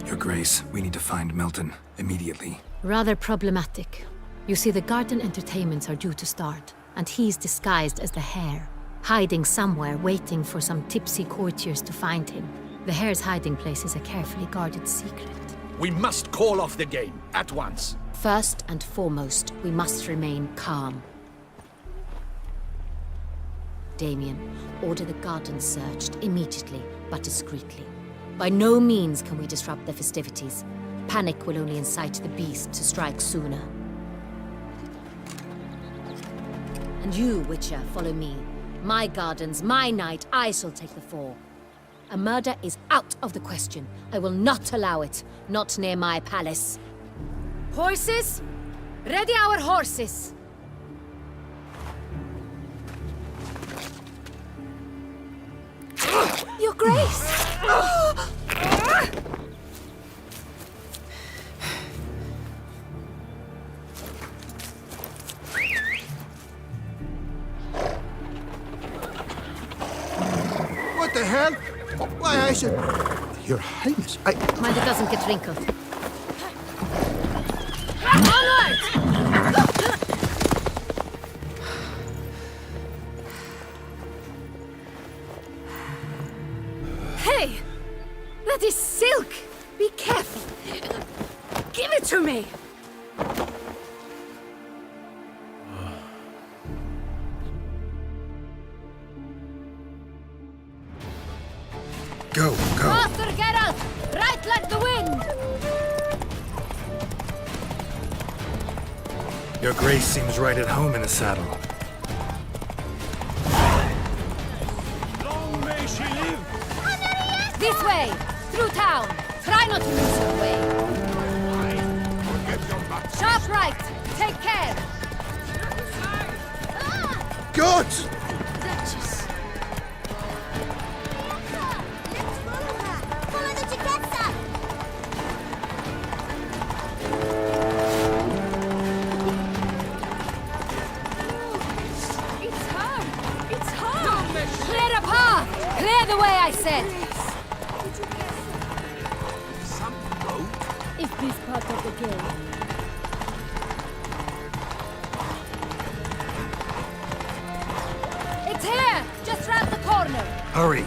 Your Grace, we need to find Milton, immediately. Rather problematic. You see, the garden entertainments are due to start, and he's disguised as the Hare, hiding somewhere, waiting for some tipsy courtiers to find him. The Hare's hiding place is a carefully guarded secret. We must call off the game, at once. First and foremost, we must remain calm. Damien, order the garden searched immediately, but discreetly. By no means can we disrupt the festivities. Panic will only incite the beast to strike sooner. And you, Witcher, follow me. My gardens, my night, I shall take the fall. A murder is out of the question. I will not allow it. Not near my palace. Horses? Ready our horses! Your Grace! What the hell? Why, I said... Your Highness, I... Mind it doesn't get wrinkled. Onward! Hey! That is silk! Be careful! Give it to me! Go, go! Faster, Geralt! Right like the wind! Your Grace seems right at home in the saddle. Long may she live! This way! Through town! Try not to lose your way! Sharp right! Take care! God! Duchess. Let's follow her. Follow the Chiketsa. It's her! It's her! Clear a path! Clear the way, I said! Is this part of the game? It's here! Just round the corner! Hurry!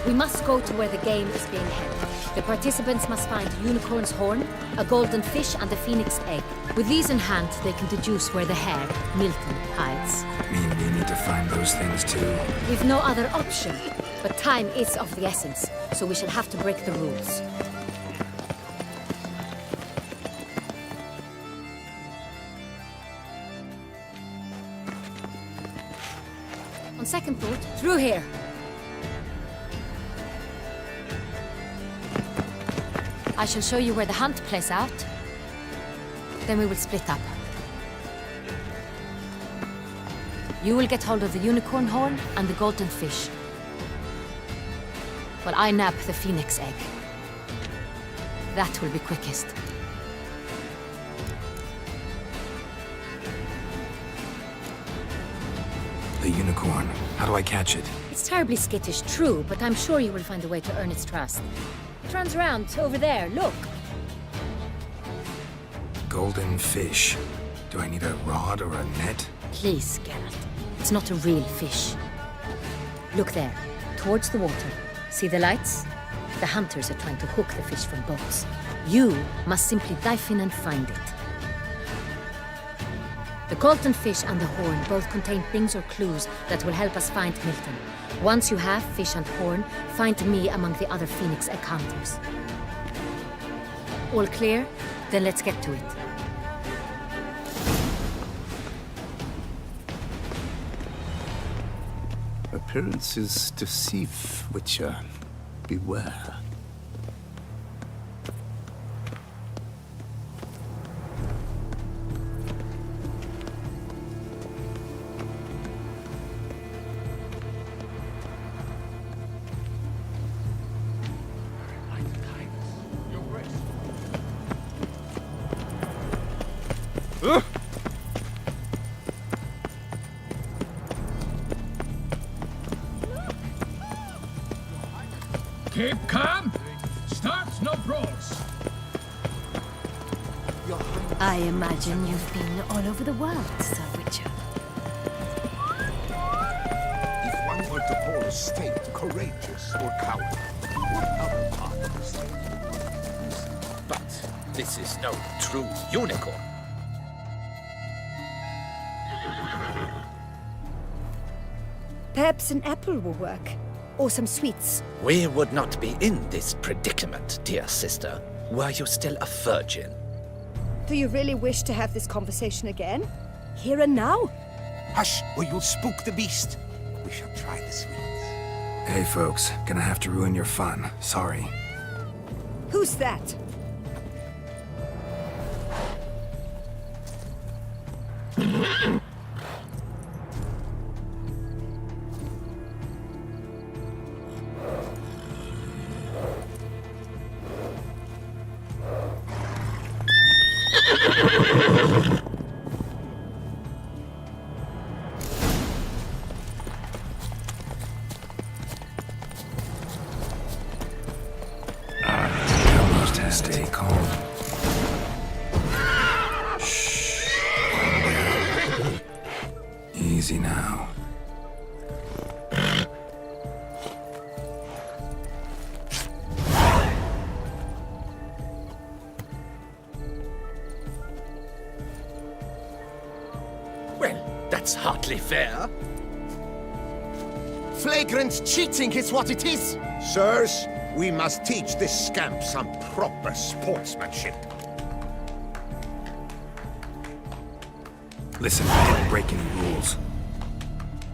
We must go to where the game is being held. The participants must find a unicorn's horn, a golden fish, and a phoenix egg. With these in hand, they can deduce where the Hare, Milton, hides. Mean we need to find those things too? We've no other option. But time is of the essence, so we shall have to break the rules. On second thought, through here. I shall show you where the hunt plays out. Then we will split up. You will get hold of the unicorn horn and the golden fish, while I nab the phoenix egg. That will be quickest. The unicorn. How do I catch it? It's terribly skittish, true, but I'm sure you will find a way to earn its trust. It runs around over there, look. Golden fish. Do I need a rod or a net? Please, Geralt. It's not a real fish. Look there, towards the water. See the lights? The hunters are trying to hook the fish from boats. You must simply dive in and find it. The golden fish and the horn both contain things or clues that will help us find Milton. Once you have fish and horn, find me among the other Phoenix egg hunters. All clear? Then let's get to it. Appearances deceive, Witcher. beware. Keep calm. Start no brawls. I imagine you've been all over the world, Sir Witcher. If one were to call a state courageous or cowardly, what other part of the state? But this is no true unicorn. Perhaps an apple will work. Or some sweets. We would not be in this predicament, dear sister, were you still a virgin. Do you really wish to have this conversation again? Here and now? Hush, or you'll spook the beast. We shall try the sweets. Hey folks, gonna have to ruin your fun. Sorry. Who's that? Almost has to stay calm. Shh. Calm down. Easy now. Well, that's hardly fair. Flagrant cheating is what it is! Sirs, we must teach this scamp some proper sportsmanship. Listen, I didn't break any rules.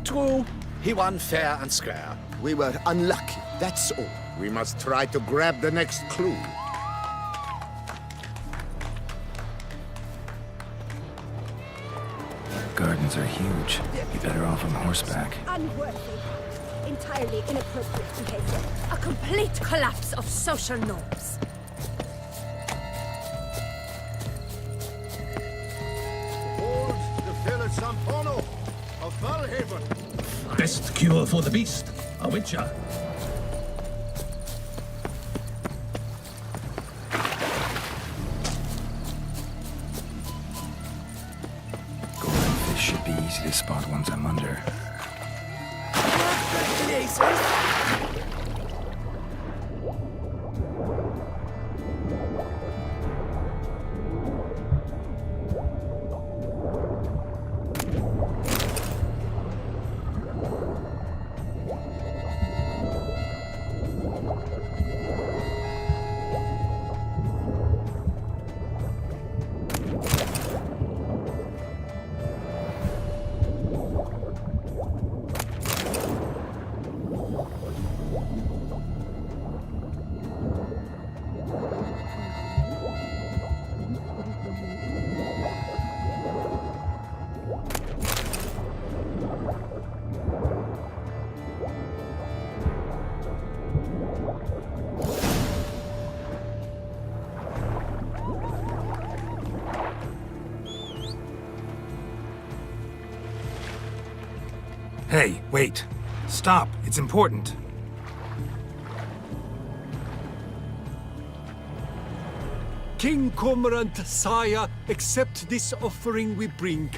True, he won fair and square. We were unlucky, that's all. We must try to grab the next clue. Gardens are huge. Be better off on horseback. Unworthy. Entirely inappropriate behavior. A complete collapse of social norms. Hold the Villa Sampono of Valhaven. Best cure for the beast. A Witcher. Golden fish should be easy to spot once I'm under. Hey, wait. Stop. It's important. King Cormorant, sire, accept this offering we bring.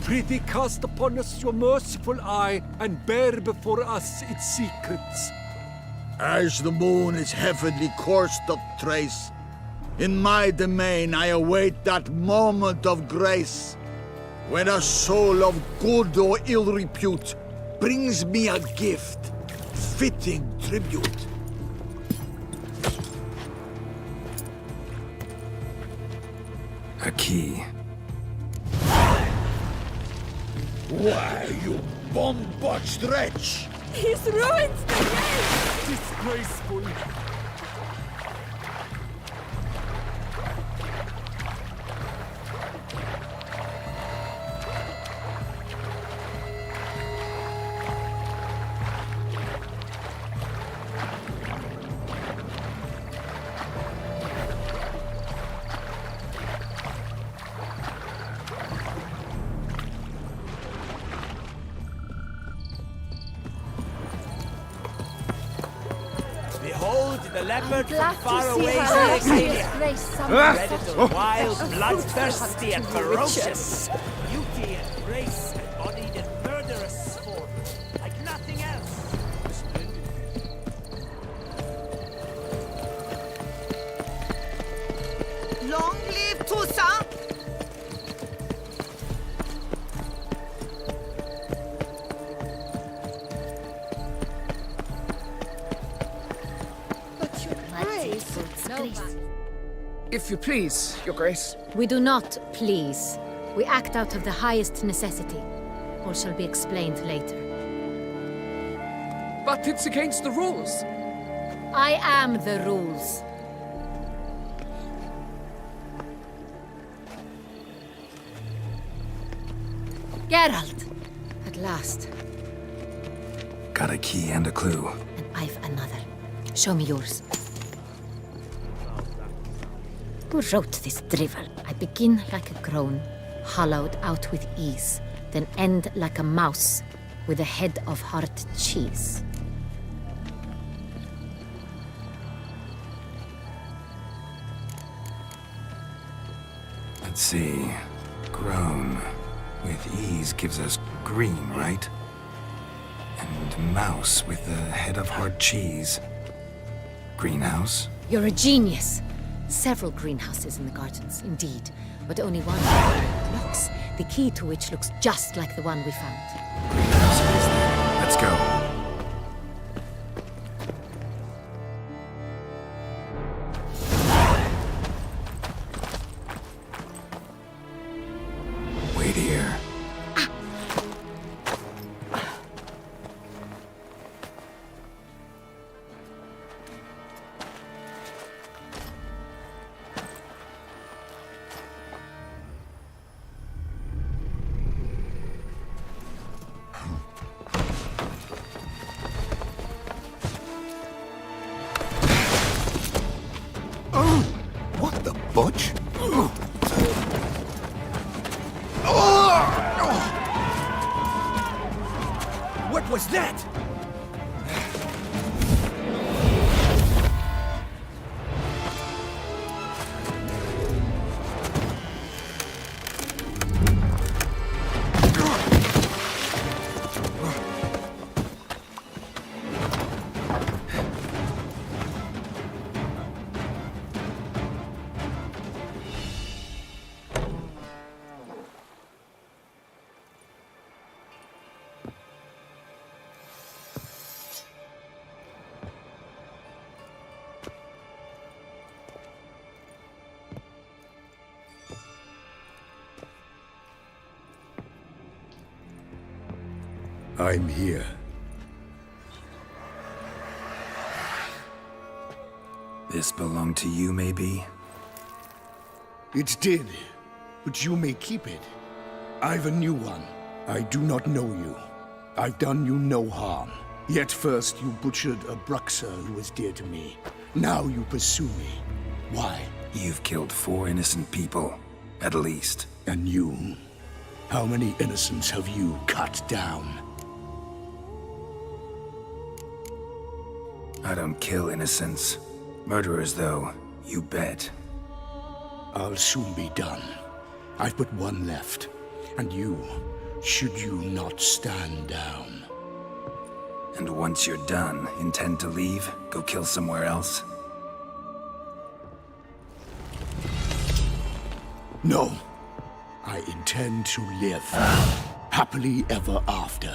Prithee cast upon us your merciful eye and bear before us its secrets. As the moon its heavenly course doth trace, in my domain I await that moment of grace, when a soul of good or ill repute brings me a gift, fitting tribute. A key. Why, you bomb-botched wretch! He's ruined the game! Disgraceful. Behold the leopard from Glad far to see away her is Aelia. disgrace someone. Predator, wild, bloodthirsty, and ferocious. Beauty and grace embodied in murderous form, like nothing else. Long live Toussaint! But your grace. If you please, Your Grace. We do not please. We act out of the highest necessity. All shall be explained later. But it's against the rules. I am the rules. Geralt! At last. Got a key and a clue. And I've another. Show me yours. Who wrote this drivel? I begin like a groan, hollowed out with ease, then end like a mouse with a head of hard cheese. Let's see. Groan. With ease gives us green, right? And mouse with the head of hard cheese. Greenhouse? You're a genius. Several greenhouses in the gardens, indeed, but only one locks, the key to which looks just like the one we found. Greenhouse it is then. Let's go. Wait here. What the butch? What was that? I'm here. This belonged to you, maybe? It did, but you may keep it. I've a new one. I do not know you. I've done you no harm. Yet first you butchered a Bruxer who was dear to me. Now you pursue me. Why? You've killed 4 innocent people, at least. And you? How many innocents have you cut down? I don't kill innocents. Murderers, though, you bet. I'll soon be done. I've but one left. And you, should you not stand down. And once you're done, intend to leave? Go kill somewhere else? No. I intend to live. Happily ever after.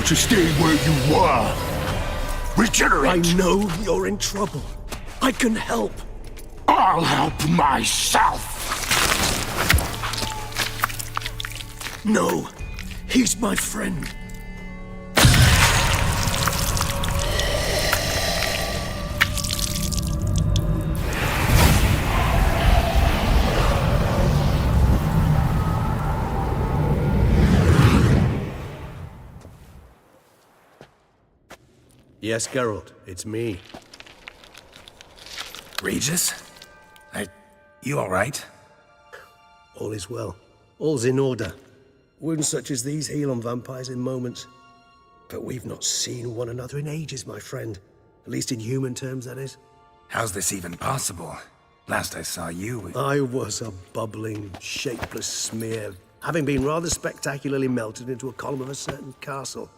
To stay where you are. Regenerate! I know you're in trouble. I can help. I'll help myself! No, he's my friend. Yes, Geralt, it's me. Regis? You all right? All is well. All's in order. Wounds such as these heal on vampires in moments. But we've not seen one another in ages, my friend. At least in human terms, that is. How's this even possible? Last I saw you... I was a bubbling, shapeless smear, having been rather spectacularly melted into a column of a certain castle.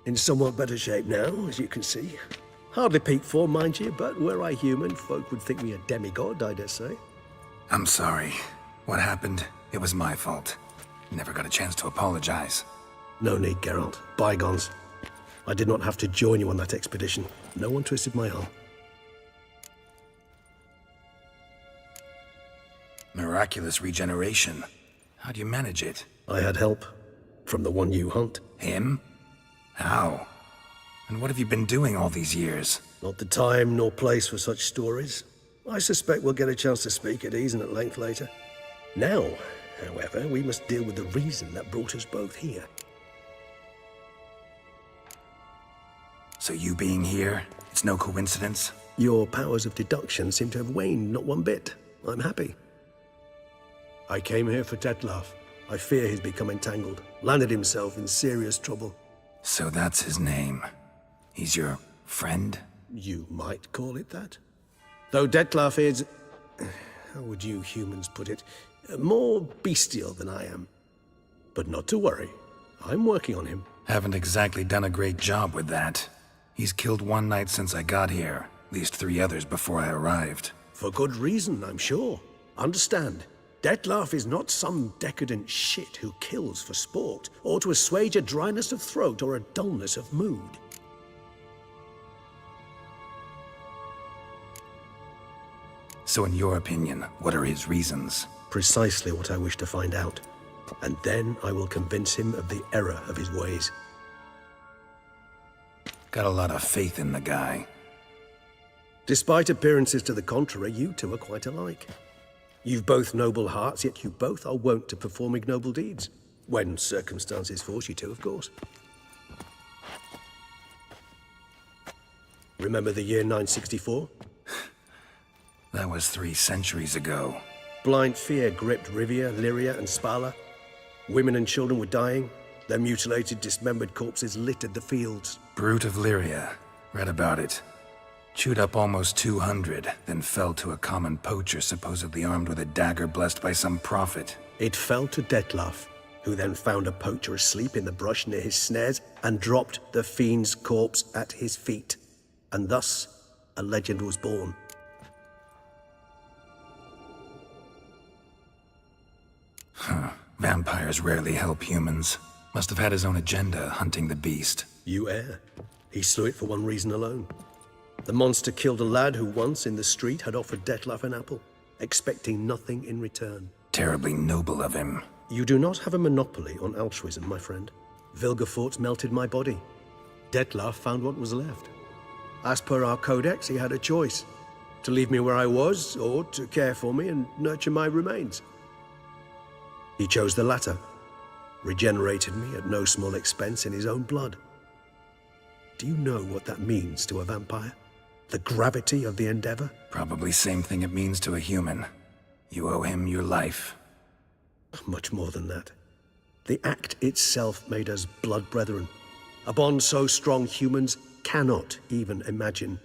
In somewhat better shape now, as you can see. Hardly peak form, mind you, but were I human, folk would think me a demigod, I dare say. I'm sorry. What happened, it was my fault. Never got a chance to apologize. No need, Geralt. Bygones. I did not have to join you on that expedition. No one twisted my arm. Miraculous regeneration. How do you manage it? I had help. From the one you hunt. Him? How? And what have you been doing all these years? Not the time nor place for such stories. I suspect we'll get a chance to speak at ease and at length later. Now, however, we must deal with the reason that brought us both here. So you being here, it's no coincidence? Your powers of deduction seem to have waned not one bit. I'm happy. I came here for Dettlaff. I fear he's become entangled, landed himself in serious trouble. So that's his name. He's your friend? You might call it that. Though Dettlaff is... how would you humans put it? More bestial than I am. But not to worry. I'm working on him. Haven't exactly done a great job with that. He's killed one knight since I got here. At least 3 others before I arrived. For good reason, I'm sure. Understand. Dettlaff is not some decadent shit who kills for sport, or to assuage a dryness of throat or a dullness of mood. So in your opinion, what are his reasons? Precisely what I wish to find out. And then I will convince him of the error of his ways. Got a lot of faith in the guy. Despite appearances to the contrary, you two are quite alike. You've both noble hearts, yet you both are wont to perform ignoble deeds. When circumstances force you to, of course. Remember the year 964? That was 3 centuries ago. Blind fear gripped Rivia, Lyria, and Spala. Women and children were dying. Their mutilated, dismembered corpses littered the fields. Brute of Lyria. Read about it. Chewed up almost 200, then fell to a common poacher supposedly armed with a dagger blessed by some prophet. It fell to Detlaf, who then found a poacher asleep in the brush near his snares and dropped the fiend's corpse at his feet. And thus, a legend was born. Huh. Vampires rarely help humans. Must have had his own agenda, hunting the beast. You err. He slew it for one reason alone. The monster killed a lad who once, in the street, had offered Detlaf an apple, expecting nothing in return. Terribly noble of him. You do not have a monopoly on altruism, my friend. Vilgefortz melted my body. Detlaf found what was left. As per our codex, he had a choice. To leave me where I was, or to care for me and nurture my remains. He chose the latter. Regenerated me at no small expense in his own blood. Do you know what that means to a vampire? The gravity of the endeavor? Probably same thing it means to a human. You owe him your life. Much more than that. The act itself made us blood brethren. A bond so strong humans cannot even imagine.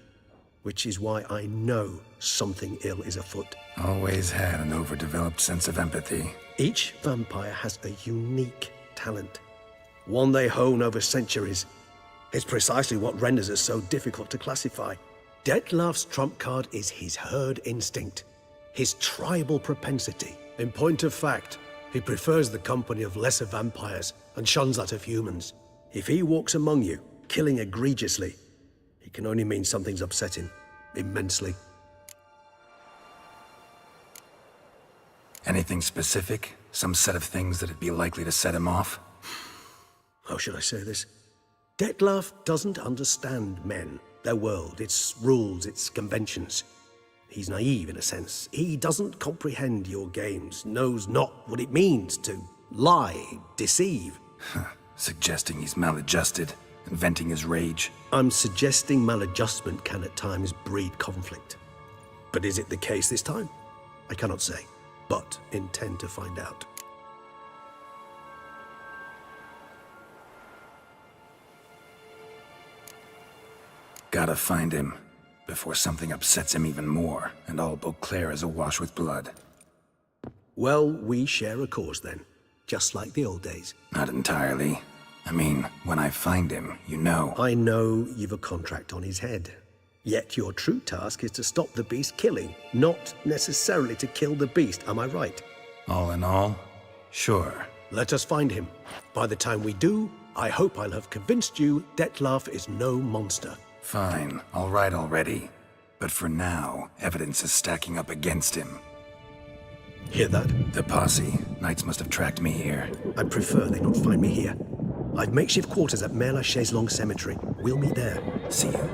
Which is why I know something ill is afoot. Always had an overdeveloped sense of empathy. Each vampire has a unique talent. One they hone over centuries. It's precisely what renders us so difficult to classify. Detlaf's trump card is his herd instinct, his tribal propensity. In point of fact, he prefers the company of lesser vampires and shuns that of humans. If he walks among you, killing egregiously, it can only mean something's upsetting, immensely. Anything specific? Some set of things that'd be likely to set him off? How should I say this? Detlaf doesn't understand men, their world, its rules, its conventions. He's naive in a sense. He doesn't comprehend your games, knows not what it means to lie, deceive. Suggesting he's maladjusted, and venting his rage. I'm suggesting maladjustment can at times breed conflict. But is it the case this time? I cannot say, but intend to find out. Gotta find him, before something upsets him even more, and all Beauclair is awash with blood. Well, we share a cause then, just like the old days. Not entirely. I mean, when I find him, you know. I know you've a contract on his head. Yet your true task is to stop the beast killing, not necessarily to kill the beast, am I right? All in all, sure. Let us find him. By the time we do, I hope I'll have convinced you Detlaf is no monster. Fine, all right already. But for now, evidence is stacking up against him. Hear that? The posse. Knights must have tracked me here. I'd prefer they not find me here. I've makeshift quarters at Mère la Chaise-Longue Cemetery. We'll meet there. See you.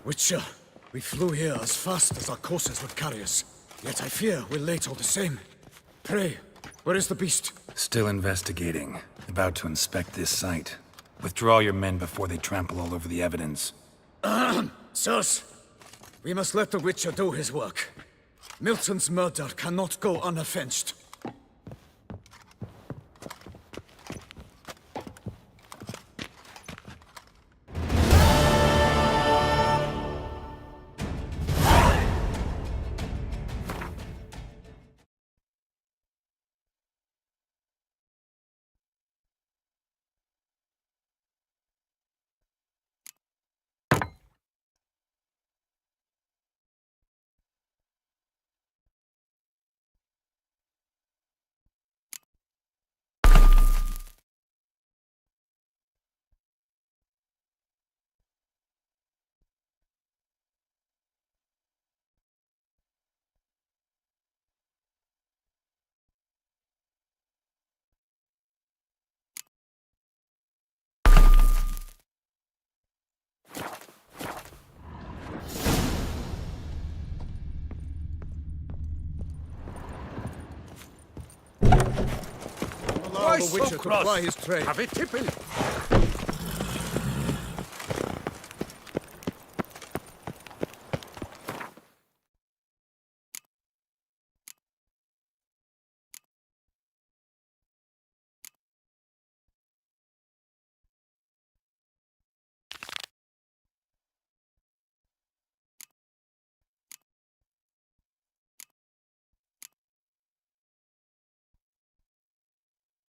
Witcher, we flew here as fast as our courses would carry us. Yet I fear we're late all the same. Pray, where is the beast? Still investigating. About to inspect this site. Withdraw your men before they trample all over the evidence. Sirs, we must let the Witcher do his work. Milton's murder cannot go unavenged. the Witcher to ply his trade. Have it tipple.